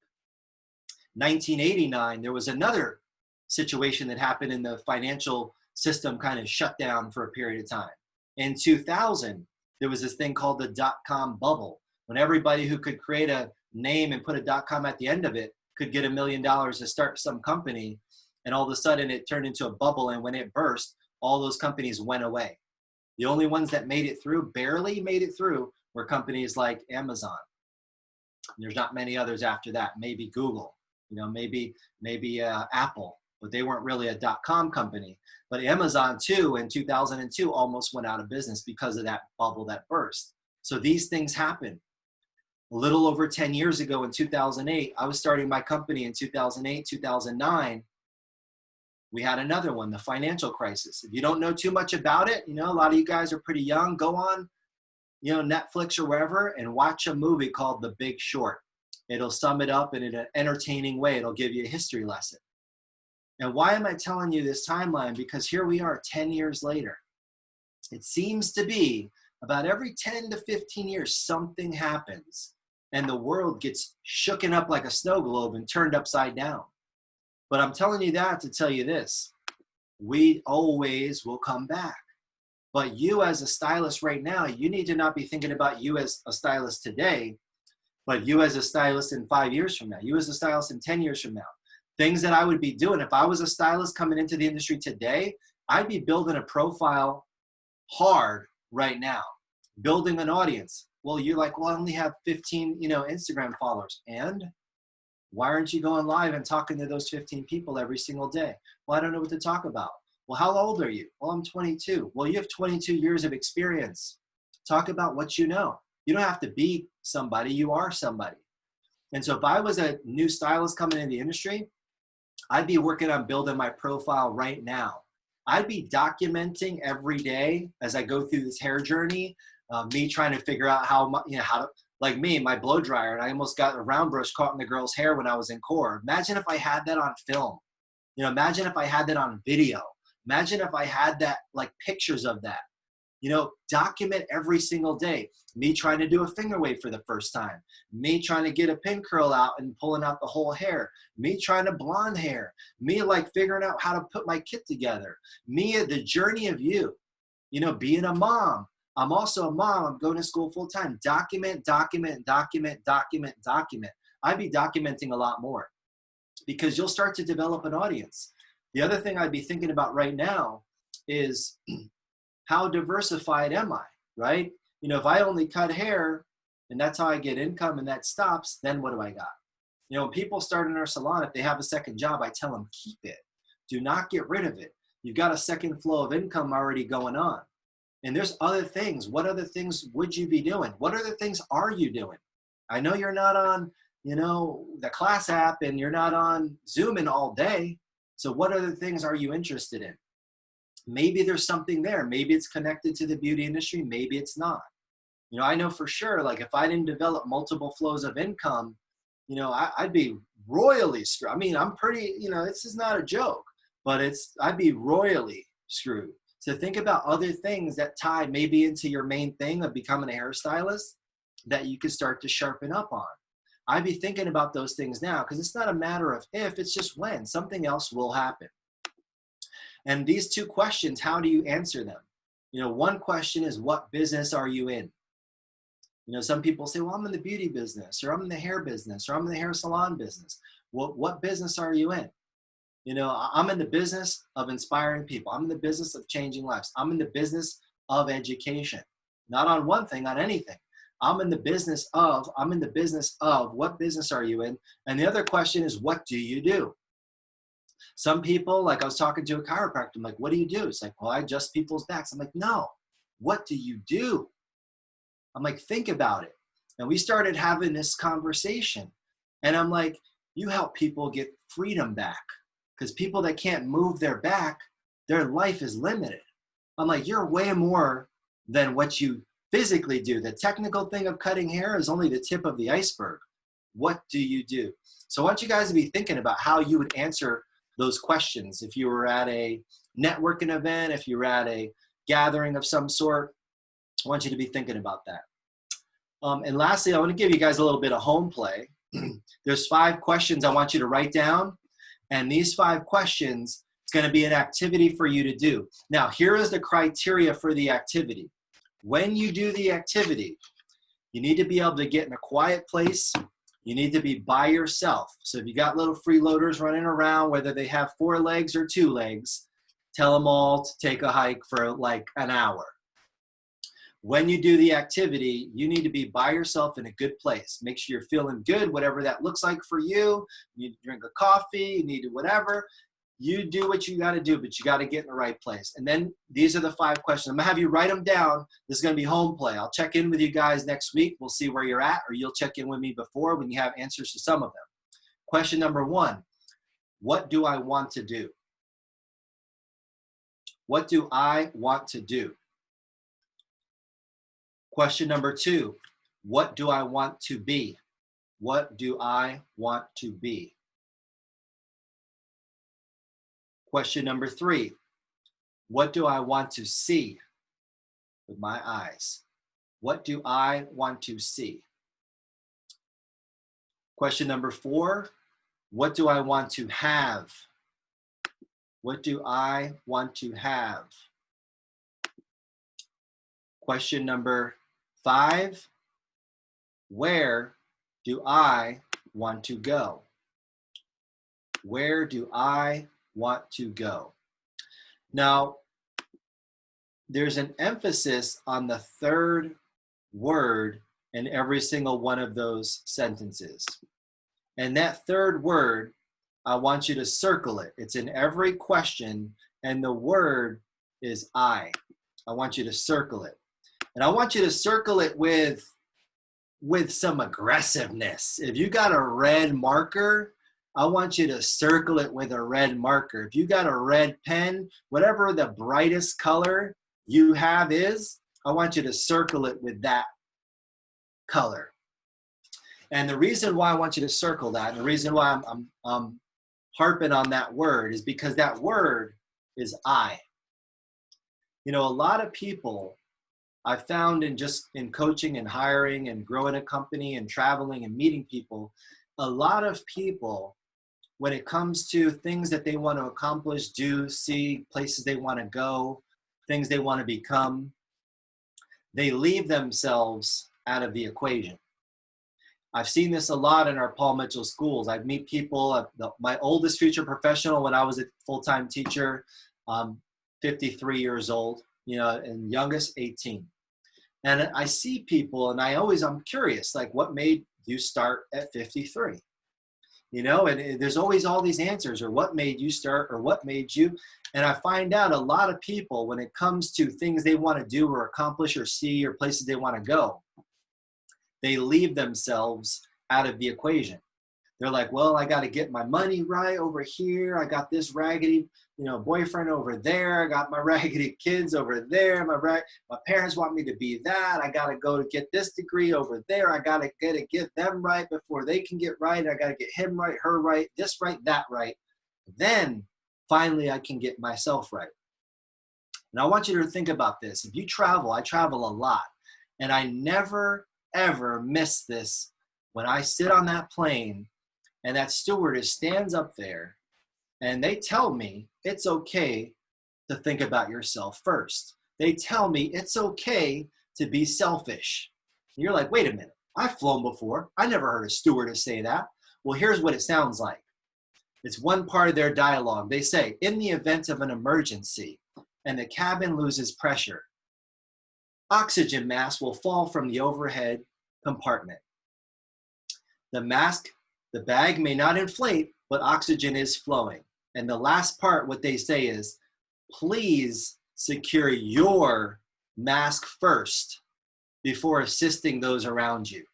1989, there was another situation that happened in the financial system, kind of shut down for a period of time. In 2000, there was this thing called the dot-com bubble, when everybody who could create a name and put a .com at the end of it could get $1 million to start some company. And all of a sudden it turned into a bubble. And when it burst, all those companies went away. The only ones that made it through, barely made it through, were companies like Amazon. There's not many others after that. Maybe Google, maybe Apple, but they weren't really a .com company. But Amazon too, in 2002, almost went out of business because of that bubble that burst. So these things happen. A little over 10 years ago in 2008, I was starting my company in 2008, 2009. We had another one, the financial crisis. If you don't know too much about it, a lot of you guys are pretty young, go on, Netflix or wherever and watch a movie called The Big Short. It'll sum it up in an entertaining way. It'll give you a history lesson. And why am I telling you this timeline? Because here we are 10 years later. It seems to be about every 10 to 15 years, something happens and the world gets shooken up like a snow globe and turned upside down. But I'm telling you that to tell you this, we always will come back. But you as a stylist right now, you need to not be thinking about you as a stylist today, but you as a stylist in 5 years from now, you as a stylist in 10 years from now. Things that I would be doing, if I was a stylist coming into the industry today, I'd be building a profile hard right now, building an audience. Well, you're like, well, I only have 15, Instagram followers. And why aren't you going live and talking to those 15 people every single day? Well, I don't know what to talk about. Well, how old are you? Well, I'm 22. Well, you have 22 years of experience. Talk about what you know. You don't have to be somebody. You are somebody. And so if I was a new stylist coming in the industry, I'd be working on building my profile right now. I'd be documenting every day as I go through this hair journey, me trying to figure out how to, like me, my blow dryer, and I almost got a round brush caught in the girl's hair when I was in core. Imagine if I had that on film. Imagine if I had that on video. Imagine if I had that, like pictures of that. Document every single day. Me trying to do a finger wave for the first time. Me trying to get a pin curl out and pulling out the whole hair. Me trying to blonde hair. Me like figuring out how to put my kit together. Me, the journey of you. Being a mom. I'm also a mom. I'm going to school full time. Document, document, document, document, document. I'd be documenting a lot more because you'll start to develop an audience. The other thing I'd be thinking about right now is how diversified am I, right? If I only cut hair and that's how I get income and that stops, then what do I got? When people start in our salon, if they have a second job, I tell them, keep it. Do not get rid of it. You've got a second flow of income already going on. And there's other things. What other things would you be doing? What other things are you doing? I know you're not on, the class app and you're not on Zooming all day. So what other things are you interested in? Maybe there's something there. Maybe it's connected to the beauty industry. Maybe it's not. I know for sure, like if I didn't develop multiple flows of income, I'd be royally screwed. I mean, I'm pretty, this is not a joke, but I'd be royally screwed. So think about other things that tie maybe into your main thing of becoming a hairstylist that you could start to sharpen up on. I'd be thinking about those things now because it's not a matter of if, it's just when. Something else will happen. And these two questions, how do you answer them? One question is, what business are you in? Some people say, well, I'm in the beauty business, or I'm in the hair business, or I'm in the hair salon business. Well, what business are you in? I'm in the business of inspiring people. I'm in the business of changing lives. I'm in the business of education. Not on one thing, on anything. I'm in the business of, what business are you in? And the other question is, what do you do? Some people, like I was talking to a chiropractor, I'm like, what do you do? It's like, well, I adjust people's backs. I'm like, no, what do you do? I'm like, think about it. And we started having this conversation. And I'm like, you help people get freedom back. Because people that can't move their back, their life is limited. I'm like, you're way more than what you physically do. The technical thing of cutting hair is only the tip of the iceberg. What do you do? So I want you guys to be thinking about how you would answer those questions. If you were at a networking event, if you were at a gathering of some sort, I want you to be thinking about that. And lastly, I want to give you guys a little bit of home play. There's 5 questions I want you to write down. And these 5 questions, it's going to be an activity for you to do. Now, here is the criteria for the activity. When you do the activity, you need to be able to get in a quiet place. You need to be by yourself. So if you got little freeloaders running around, whether they have 4 legs or 2 legs, Tell them all to take a hike for like an hour. When you do the activity, you need to be by yourself in a good place. Make sure you're feeling good, whatever that looks like for you. You drink a coffee, you need to whatever. You do what you got to do, but you got to get in the right place. And then these are the 5 questions. I'm going to have you write them down. This is going to be home play. I'll check in with you guys next week. We'll see where you're at, or you'll check in with me before when you have answers to some of them. Question number 1, what do I want to do? What do I want to do? Question number 2, what do I want to be? What do I want to be? Question number 3, what do I want to see with my eyes? What do I want to see? Question number 4, what do I want to have? What do I want to have? Question number 5, where do I want to go? Where do I want to go? Now, there's an emphasis on the 3rd word in every single one of those sentences. And that 3rd word, I want you to circle it. It's in every question, and the word is I. I want you to circle it. And I want you to circle it with some aggressiveness. If you got a red marker, I want you to circle it with a red marker. If you got a red pen, whatever the brightest color you have is, I want you to circle it with that color. And the reason why I want you to circle that, and the reason why I'm harping on that word, is because that word is I. You know, a lot of people I found in coaching and hiring and growing a company and traveling and meeting people, a lot of people, when it comes to things that they want to accomplish, do, see, places they want to go, things they want to become, they leave themselves out of the equation. I've seen this a lot in our Paul Mitchell schools. I meet people, my oldest future professional when I was a full-time teacher, 53 years old, you know, and youngest 18. And I see people and I'm curious, like, what made you start at 53? You know, and there's always all these answers, or what made you start, or what made you. And I find out a lot of people, when it comes to things they want to do or accomplish or see or places they want to go, they leave themselves out of the equation. They're like, well, I got to get my money right over here. I got this raggedy, you know, boyfriend over there. I got my raggedy kids over there. My parents want me to be that. I got to go to get this degree over there. I got to get them right before they can get right. I got to get him right, her right, this right, that right. Then finally I can get myself right. And I want you to think about this. If you travel, I travel a lot, and I never, ever miss this. When I sit on that plane and that stewardess stands up there and they tell me it's okay to think about yourself first. They tell me it's okay to be selfish. And you're like, wait a minute, I've flown before. I never heard a stewardess say that. Well, here's what it sounds like. It's one part of their dialogue. They say, in the event of an emergency and the cabin loses pressure, oxygen mask will fall from the overhead compartment. The bag may not inflate, but oxygen is flowing. And the last part, what they say is, please secure your mask first before assisting those around you.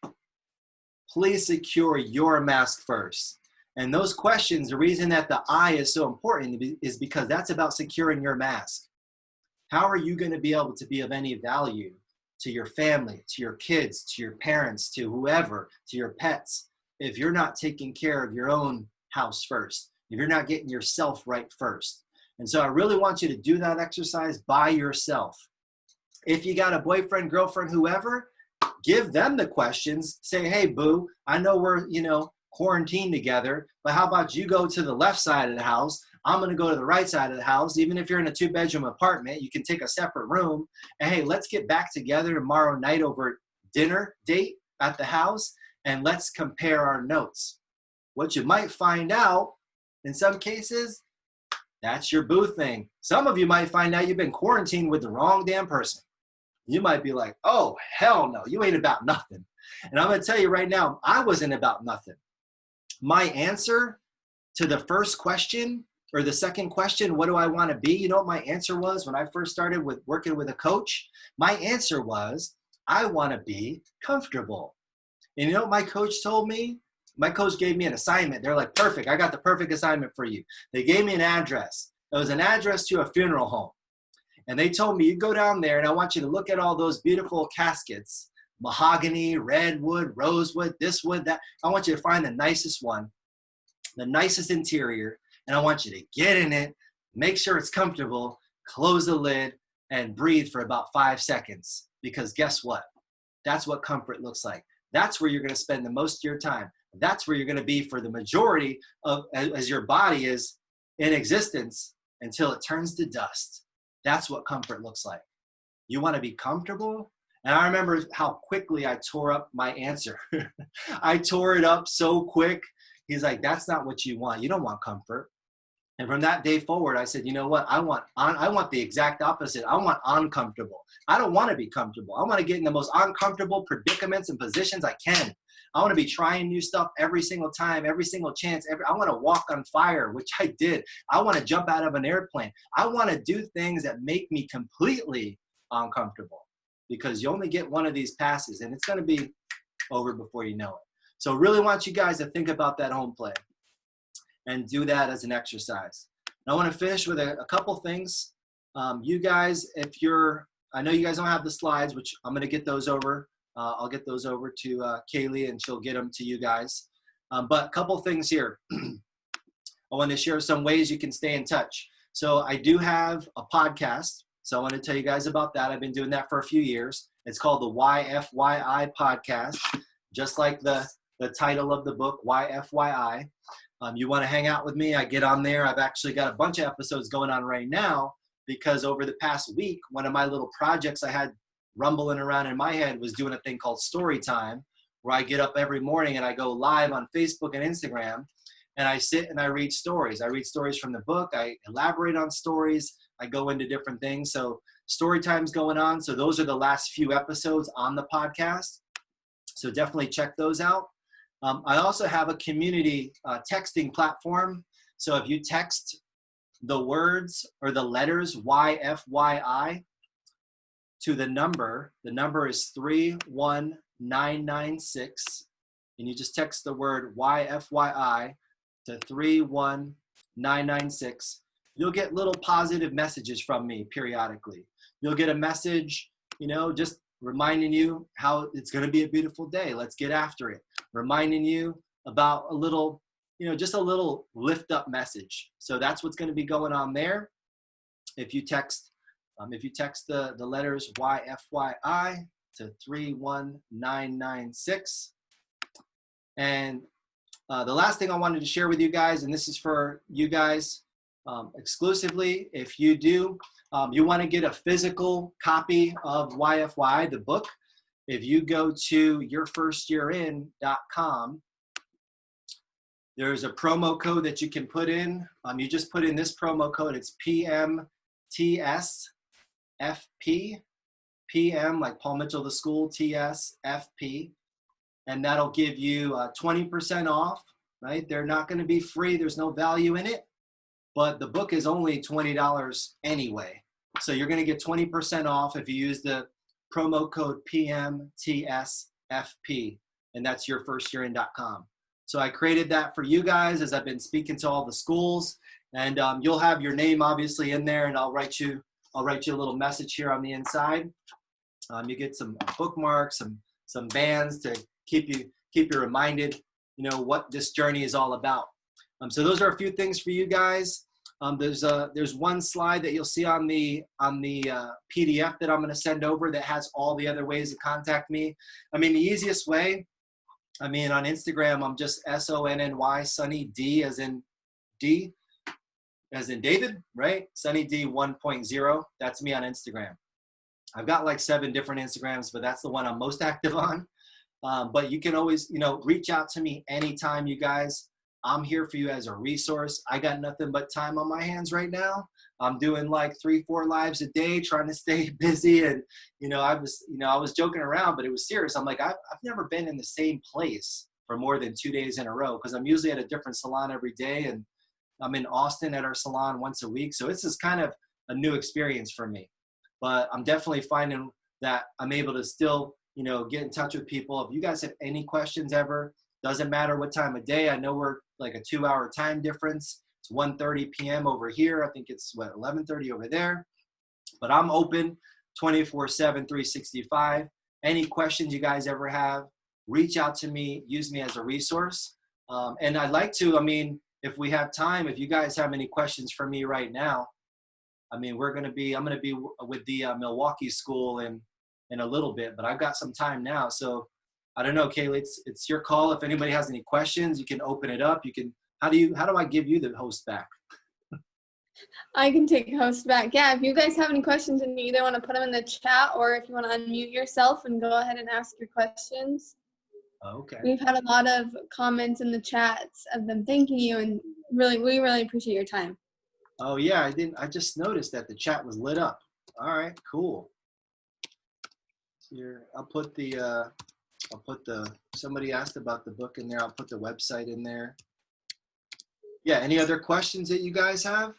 Please secure your mask first. And those questions, the reason that the I is so important is because that's about securing your mask. How are you going to be able to be of any value to your family, to your kids, to your parents, to whoever, to your pets, if you're not taking care of your own house first, if you're not getting yourself right first? And so I really want you to do that exercise by yourself. If you got a boyfriend, girlfriend, whoever, give them the questions. Say, hey, boo, I know we're, quarantined together, but how about you go to the left side of the house? I'm going to go to the right side of the house. Even if you're in a 2-bedroom apartment, you can take a separate room. And hey, let's get back together tomorrow night over dinner date at the house, and let's compare our notes. What you might find out in some cases, That's your boo thing. Some of you might find out you've been quarantined with the wrong damn person. You might be like, oh, hell no, you ain't about nothing. And I'm going to tell you right now, I wasn't about nothing. My answer to the first question or the second question, what do I want to be? You know what my answer was when I first started with working with a coach? My answer was, I want to be comfortable. And you know what my coach told me? My coach gave me an assignment. They're like, perfect. I got the perfect assignment for you. They gave me an address. It was an address to a funeral home. And they told me, you go down there and I want you to look at all those beautiful caskets, mahogany, redwood, rosewood, this wood, that. I want you to find the nicest one, the nicest interior, and I want you to get in it, make sure it's comfortable, close the lid, and breathe for about 5 seconds. Because guess what? That's what comfort looks like. That's where you're going to spend the most of your time. That's where you're going to be for the majority of, as your body is in existence until it turns to dust. That's what comfort looks like. You want to be comfortable? And I remember how quickly I tore up my answer. I tore it up so quick. He's like, that's not what you want. You don't want comfort. And from that day forward, I said, you know what? I want the exact opposite. I want uncomfortable. I don't want to be comfortable. I want to get in the most uncomfortable predicaments and positions I can. I want to be trying new stuff every single time, every single chance. I want to walk on fire, which I did. I want to jump out of an airplane. I want to do things that make me completely uncomfortable, because you only get one of these passes and it's going to be over before you know it. So really want you guys to think about that home play and do that as an exercise. And I want to finish with a couple things. You guys, I know you guys don't have the slides, which I'm going to get those over. I'll get those over to Kaylee and she'll get them to you guys. But a couple things here. I want to share some ways you can stay in touch. So I do have a podcast. So I want to tell you guys about that. I've been doing that for a few years. It's called the YFYI podcast, just like the title of the book, YFYI. You want to hang out with me? I get on there. I've actually got a bunch of episodes going on right now, because over the past week, one of my little projects I had rumbling around in my head was doing a thing called Story Time, where I get up every morning and I go live on Facebook and Instagram, and I sit and I read stories. I read stories from the book. I elaborate on stories. I go into different things. So Story Time's going on. So those are the last few episodes on the podcast. So definitely check those out. I also have a community texting platform. So if you text the words or the letters YFYI to the number is 31996, and you just text the word YFYI to 31996. You'll get little positive messages from me periodically. You'll get a message, just reminding you how it's going to be a beautiful day. Let's get after it. Reminding you about a little, just a little lift up message. So that's what's going to be going on there. If you text the letters YFYI to 31996. And the last thing I wanted to share with you guys, and this is for you guys exclusively, if you do, you want to get a physical copy of YFYI, the book. If you go to yourfirstyearin.com, there's a promo code that you can put in. You just put in this promo code. It's PMTS FP, PM like Paul Mitchell the school, TS FP, and that'll give you 20% off. Right? They're not going to be free. There's no value in it, but the book is only $20 anyway. So you're going to get 20% off if you use the promo code PMTSFP, and that's yourfirstyearin.com. So I created that for you guys as I've been speaking to all the schools, and you'll have your name obviously in there, and I'll write you a little message here on the inside. You get some bookmarks, some bands to keep you reminded, what this journey is all about. So those are a few things for you guys. There's one slide that you'll see on the PDF that I'm going to send over that has all the other ways to contact me. The easiest way, on Instagram, I'm just SONNY, Sunny D as in D, as in David, right? Sunny D 1.0. That's me on Instagram. I've got like 7 different Instagrams, but that's the one I'm most active on. But you can always, reach out to me anytime, you guys. I'm here for you as a resource. I got nothing but time on my hands right now. I'm doing like 3-4 lives a day, trying to stay busy. And, I was joking around, but it was serious. I'm like, I've never been in the same place for more than 2 days in a row, because I'm usually at a different salon every day. And I'm in Austin at our salon once a week. So this is kind of a new experience for me, but I'm definitely finding that I'm able to still, get in touch with people. If you guys have any questions ever, doesn't matter what time of day. I know we're like a 2-hour time difference. It's 1:30 p.m. over here. I think it's 11:30 over there, but I'm open 24/7, 365. Any questions you guys ever have, reach out to me, use me as a resource. And I'd like to, if we have time, if you guys have any questions for me right now, I'm going to be with the Milwaukee school in a little bit, but I've got some time now. So I don't know, Kaylee, it's your call. If anybody has any questions, you can open it up. How do I give you the host back? I can take host back. Yeah, if you guys have any questions and you either want to put them in the chat, or if you want to unmute yourself and go ahead and ask your questions. Okay. We've had a lot of comments in the chats of them thanking you, and we really appreciate your time. Oh yeah, I just noticed that the chat was lit up. All right, cool. Here, somebody asked about the book in there. I'll put the website in there. Yeah, any other questions that you guys have?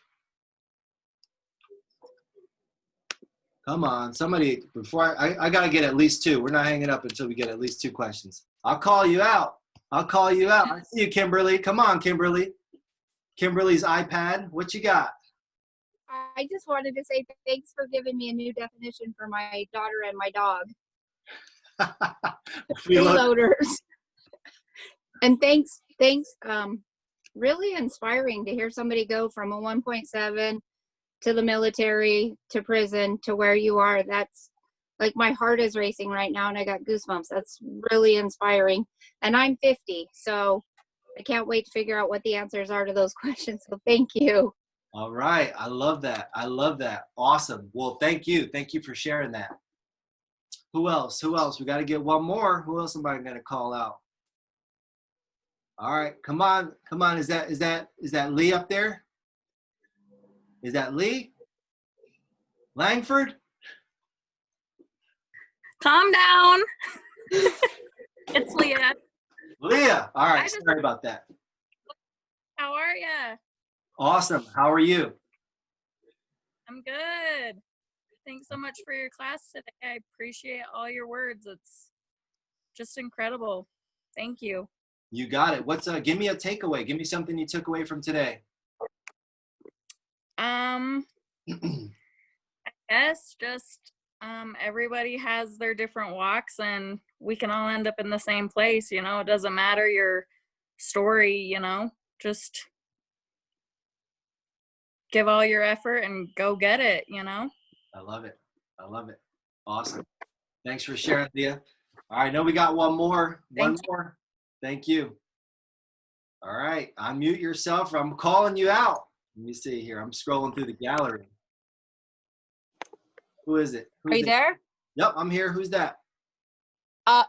Come on, somebody, before I got to get at least 2. We're not hanging up until we get at least 2 questions. I'll call you out. I see you, Kimberly. Come on, Kimberly. Kimberly's iPad. What you got? I just wanted to say thanks for giving me a new definition for my daughter and my dog. Freeloaders. And thanks. Really inspiring to hear somebody go from a 1.7 to the military to prison to where you are. That's like, my heart is racing right now and I got goosebumps. That's really inspiring. And I'm 50, so I can't wait to figure out what the answers are to those questions. So thank you. All right. I love that. Awesome. Well, thank you. Thank you for sharing that. Who else? We got to get one more. Who else am I going to call out? All right. Come on. Is that Lee up there? Is that Lee? Langford? Calm down. It's Leah. Leah. All right. Sorry about that. How are you? Awesome. How are you? I'm good. Thanks so much for your class today. I appreciate all your words. It's just incredible. Thank you. You got it. Give me a takeaway. Give me something you took away from today. I guess just everybody has their different walks and we can all end up in the same place, It doesn't matter your story, just give all your effort and go get it, I love it. Awesome. Thanks for sharing, Leah. All right, I know we got one more. Thank you. All right, unmute yourself. I'm calling you out. Let me see here. I'm scrolling through the gallery. Who is it? Are you there? Yep, I'm here. Who's that?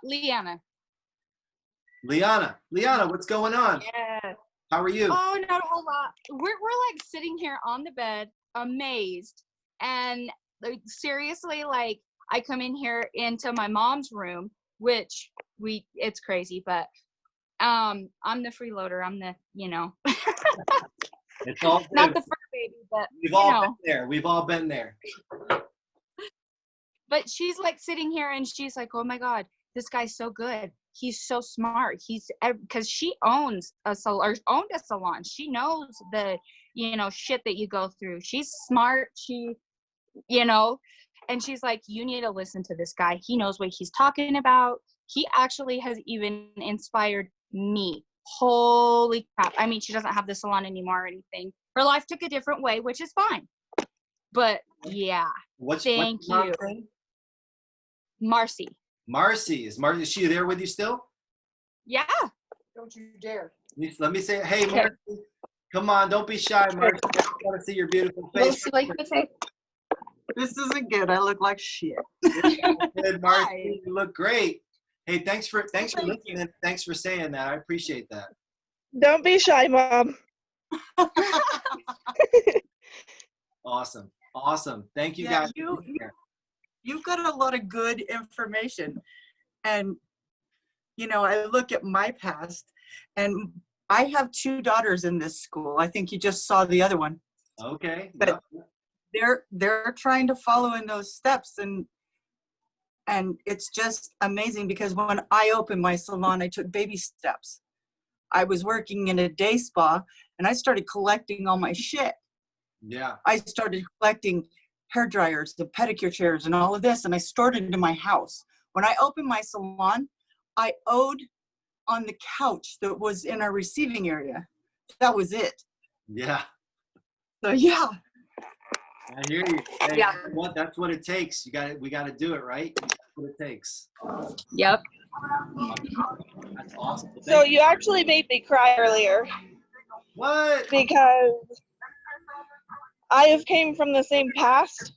Liana. Liana, what's going on? Yeah. How are you? Oh, not a whole lot. We're like sitting here on the bed, amazed, and like, seriously, like, I come in here into my mom's room, which it's crazy, but I'm the freeloader. I'm the, It's all good. Not the fur baby, but We've all been there. But she's like sitting here and she's like, oh my God, this guy's so good. He's so smart. Because she owns a salon, or owned a salon. She knows the, shit that you go through. She's smart. And she's like, you need to listen to this guy. He knows what he's talking about. He actually has even inspired me. Holy crap. I mean, she doesn't have the salon anymore or anything. Her life took a different way, which is fine. But yeah, thank you. Marcy. Is she there with you still? Yeah. Don't you dare. Let me say, hey, Marcy, come on, don't be shy, Marcy. I want to see your beautiful face. This isn't good. I look like shit. Good, Marcy. You look great. Hey, thanks for listening. Thanks for saying that. I appreciate that. Don't be shy, Mom. Awesome. Awesome. Thank you Yeah, guys. for being here. you've got a lot of good information. And, you know, I look at my past, and I have 2 daughters in this school. I think you just saw the other one. Okay. But Yep. they're trying to follow in those steps, and it's just amazing because when I opened my salon, I took baby steps. I was working in a day spa, and I started collecting all my shit. Yeah. I started collecting hair dryers, the pedicure chairs, and all of this, and I stored it in my house. When I opened my salon, I owed on the couch that was in our receiving area. That was it. Yeah. So yeah, I hear you. Hey, Yeah. you know what? That's what it takes. We got to do it, right? That's what it takes. Yep. That's awesome. Well, So thank you. you actually made me cry earlier What? because I have came from the same past.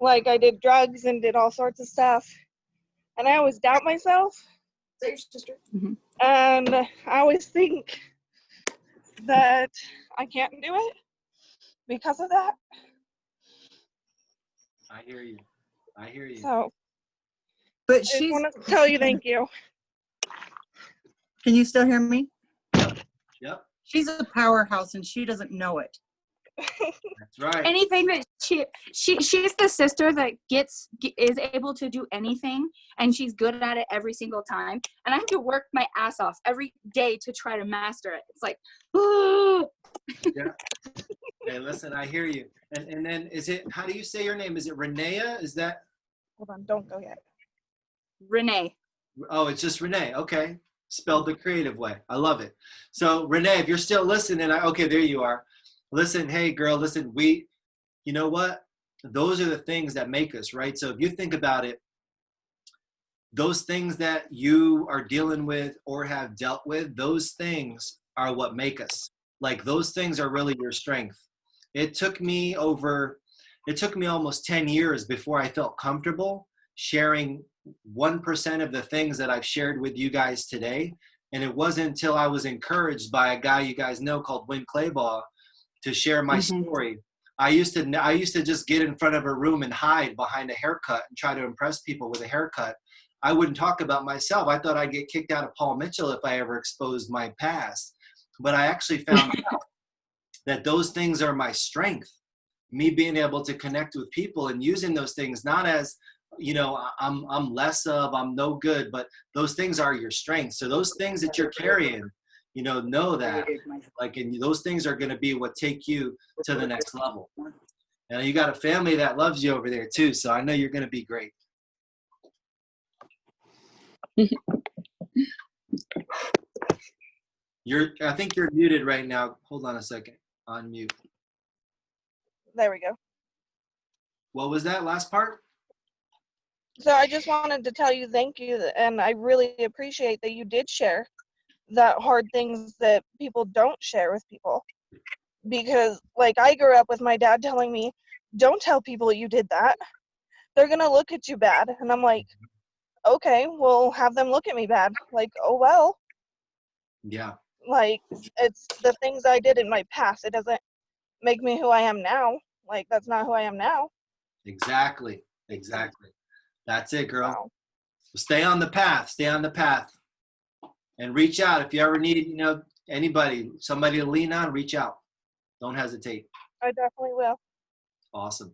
Like I did drugs and did all sorts of stuff. And I always doubt myself. is that your sister? And I always think that I can't do it because of that. I hear you. I hear you. So But I just she's, want to tell you thank you. can you still hear me? Yep. She's a powerhouse and she doesn't know it. That's right. Anything that she's the sister that is able to do anything, and she's good at it every single time. And I have to work my ass off every day to try to master it. It's like, ooh. Yeah. Hey, listen, I hear you. And then how do you say your name? Is it Renea? Is that? Hold on, don't go yet. Renee. Oh, it's just Renee. Okay. Spelled the creative way. I love it. So Renee, if you're still listening, okay, there you are. Listen, hey girl, listen, you know what? Those are the things that make us, right? So if you think about it, those things that you are dealing with or have dealt with, those things are what make us. Like those things are really your strength. It took me almost 10 years before I felt comfortable sharing 1% of the things that I've shared with you guys today. And it wasn't until I was encouraged by a guy you guys know called Win Claybaugh to share my story. I used to just get in front of a room and hide behind a haircut and try to impress people with a haircut. I wouldn't talk about myself. I thought I'd get kicked out of Paul Mitchell if I ever exposed my past. But I actually found out that those things are my strength. Me being able to connect with people and using those things, not as, you know, I'm less of, I'm no good, but those things are your strength. So those things that you're carrying, you know that, like, and those things are going to be what take you to the next level. And you got a family that loves you over there too. So I know you're going to be great. I think you're muted right now. Hold on a second. On mute. There we go. What was that last part? So I just wanted to tell you thank you, and I really appreciate that you did share that hard things that people don't share with people. Because like I grew up with my dad telling me, don't tell people you did that. They're gonna look at you bad. And I'm like, okay, well have them look at me bad. Like, oh well. Yeah. Like it's the things I did in my past. It doesn't make me who I am now. Like that's not who I am now. Exactly. Exactly. That's it, girl. Wow. Stay on the path. Stay on the path. And reach out. If you ever need, anybody, somebody to lean on, reach out. Don't hesitate. I definitely will. Awesome.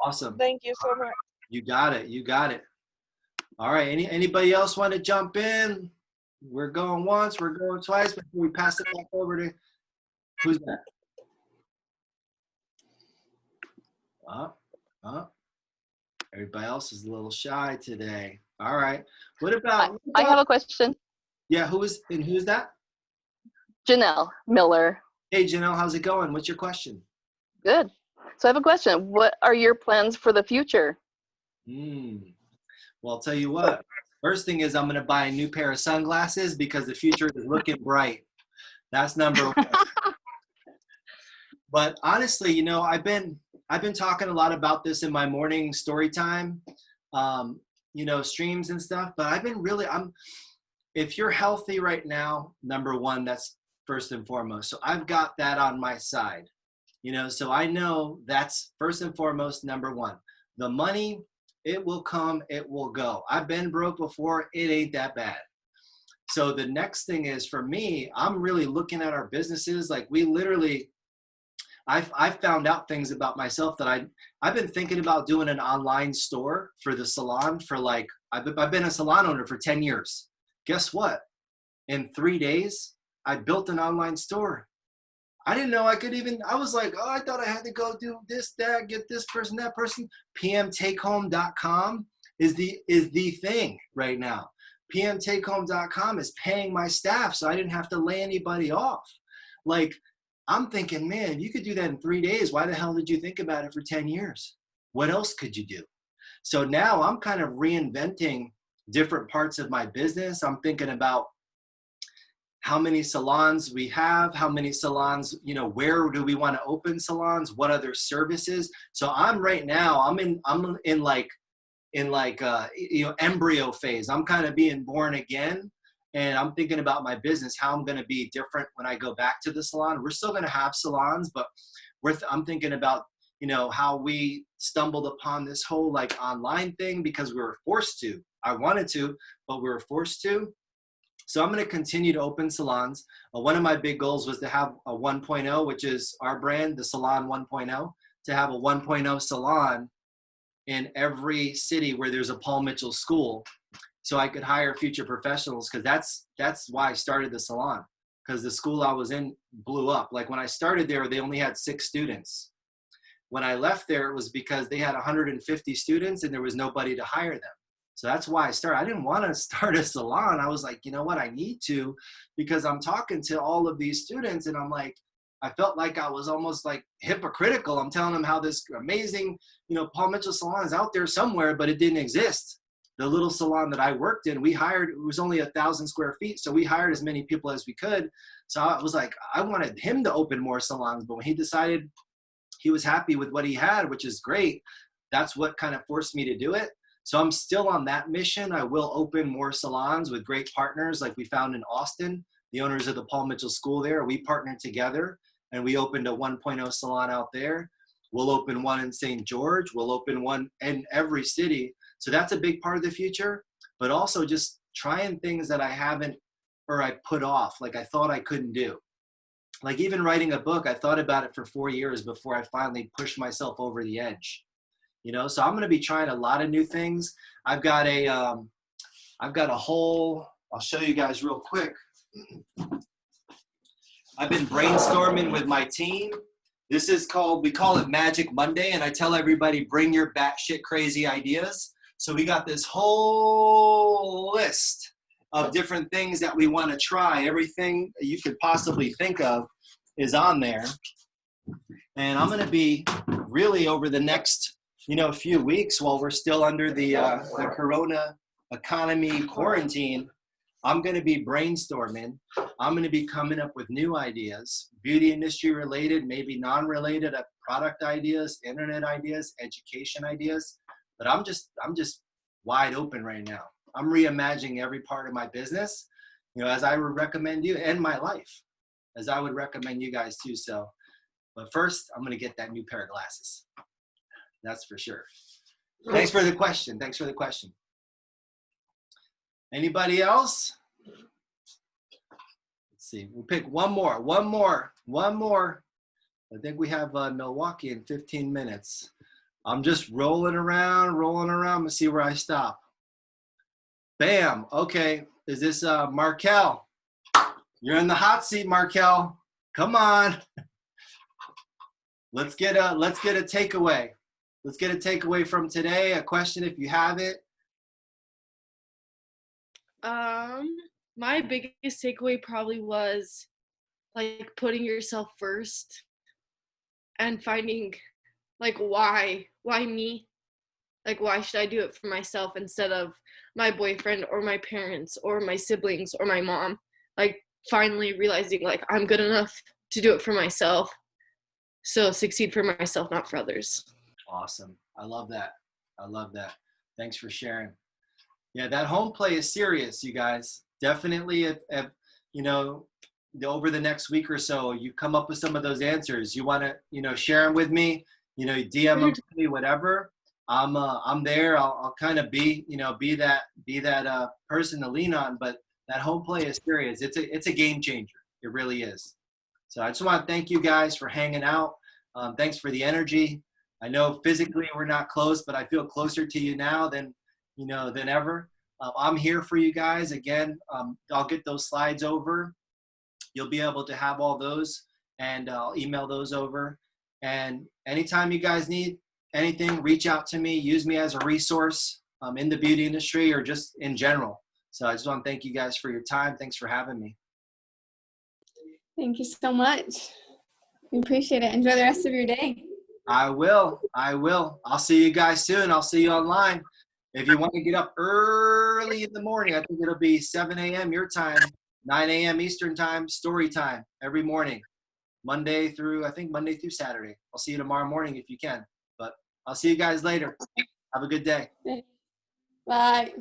Awesome. Thank you so much. You got it. You got it. All right. Anybody else want to jump in? We're going once. We're going twice before we pass it back over to who's that? Everybody else is a little shy today. All right. What about? I have a question. Yeah. Who's that? Janelle Miller. Hey, Janelle. How's it going? What's your question? Good. So I have a question. What are your plans for the future? Well, I'll tell you what. First thing is I'm going to buy a new pair of sunglasses because the future is looking bright. That's number one. But honestly, I've been talking a lot about this in my morning story time, streams and stuff. But if you're healthy right now, number one, that's first and foremost. So I've got that on my side, you know, so I know that's first and foremost, number one. The money, it will come, it will go. I've been broke before, it ain't that bad. So the next thing is for me, I'm really looking at our businesses. Like we literally, I've found out things about myself that I've been thinking about doing an online store for the salon for like, I've been a salon owner for 10 years. Guess what? In 3 days, I built an online store. I didn't know I could even, I was like, oh, I thought I had to go do this, that, get this person, that person. PMTakehome.com is the thing right now. PMTakehome.com is paying my staff so I didn't have to lay anybody off. Like, I'm thinking, man, you could do that in 3 days. Why the hell did you think about it for 10 years? What else could you do? So now I'm kind of reinventing different parts of my business. I'm thinking about how many salons we have, how many salons, you know, where do we want to open salons, what other services. So I'm right now, I'm in like you know, embryo phase. I'm kind of being born again. And I'm thinking about my business, how I'm going to be different when I go back to the salon. We're still going to have salons, but I'm thinking about, you know, how we stumbled upon this whole like online thing because we were forced to. I wanted to, but we were forced to. So I'm going to continue to open salons. One of my big goals was to have a 1.0, which is our brand, the Salon 1.0, to have a 1.0 salon in every city where there's a Paul Mitchell school. So I could hire future professionals, because that's why I started the salon, because the school I was in blew up. Like when I started there, they only had 6 students. When I left there, it was because they had 150 students and there was nobody to hire them. So that's why I started. I didn't want to start a salon. I was like, you know what, I need to, because I'm talking to all of these students and I'm like, I felt like I was almost like hypocritical. I'm telling them how this amazing, you know, Paul Mitchell salon is out there somewhere, but it didn't exist. The little salon that I worked in, we hired, it was only 1,000 square feet. So we hired as many people as we could. So I was like, I wanted him to open more salons, but when he decided he was happy with what he had, which is great, that's what kind of forced me to do it. So I'm still on that mission. I will open more salons with great partners like we found in Austin. The owners of the Paul Mitchell School there, we partnered together and we opened a 1.0 salon out there. We'll open one in St. George. We'll open one in every city. So that's a big part of the future, but also just trying things that I haven't, or I put off, like I thought I couldn't do. Like even writing a book, I thought about it for 4 years before I finally pushed myself over the edge. You know, so I'm going to be trying a lot of new things. I've got a whole, I'll show you guys real quick. I've been brainstorming with my team. This is called, we call it Magic Monday, and I tell everybody, bring your batshit crazy ideas. So we got this whole list of different things that we want to try. Everything you could possibly think of is on there. And I'm going to be really over the next, you know, few weeks while we're still under the Corona economy quarantine, I'm going to be brainstorming. I'm going to be coming up with new ideas, beauty industry related, maybe non-related, product ideas, internet ideas, education ideas. But I'm just wide open right now. I'm reimagining every part of my business, you know, as I would recommend you, and my life, as I would recommend you guys too. So, but first, I'm going to get that new pair of glasses. That's for sure. Thanks for the question. Thanks for the question. Anybody else? Let's see. We'll pick one more. I think we have Milwaukee in 15 minutes. I'm just rolling around. Let's see where I stop. Bam. Okay. Is this Markel? You're in the hot seat, Markel. Come on. Let's get a takeaway. Let's get a takeaway from today. A question if you have it. My biggest takeaway probably was like putting yourself first and finding like why me? Like why should I do it for myself instead of my boyfriend or my parents or my siblings or my mom? Like finally realizing like I'm good enough to do it for myself. So succeed for myself, not for others. Awesome. I love that. Thanks for sharing. Yeah, that home play is serious, you guys. definitely if you know, over the next week or so, you come up with some of those answers, you want to, you know, share them with me, you know, DM them to me, whatever. I'm there. I'll kind of be, you know, be that person to lean on. But that home play is serious. It's a game changer. It really is. So I just want to thank you guys for hanging out. Thanks for the energy. I know physically we're not close, but I feel closer to you now than, you know, than ever. I'm here for you guys. Again, I'll get those slides over. You'll be able to have all those, and I'll email those over. And anytime you guys need anything, reach out to me. Use me as a resource in the beauty industry or just in general. So I just want to thank you guys for your time. Thanks for having me. Thank you so much. We appreciate it. Enjoy the rest of your day. I will. I'll see you guys soon. I'll see you online. If you want to get up early in the morning, I think it'll be 7 a.m. your time, 9 a.m. Eastern time, story time every morning, Monday through Saturday. I'll see you tomorrow morning if you can. But I'll see you guys later. Have a good day. Bye. Bye.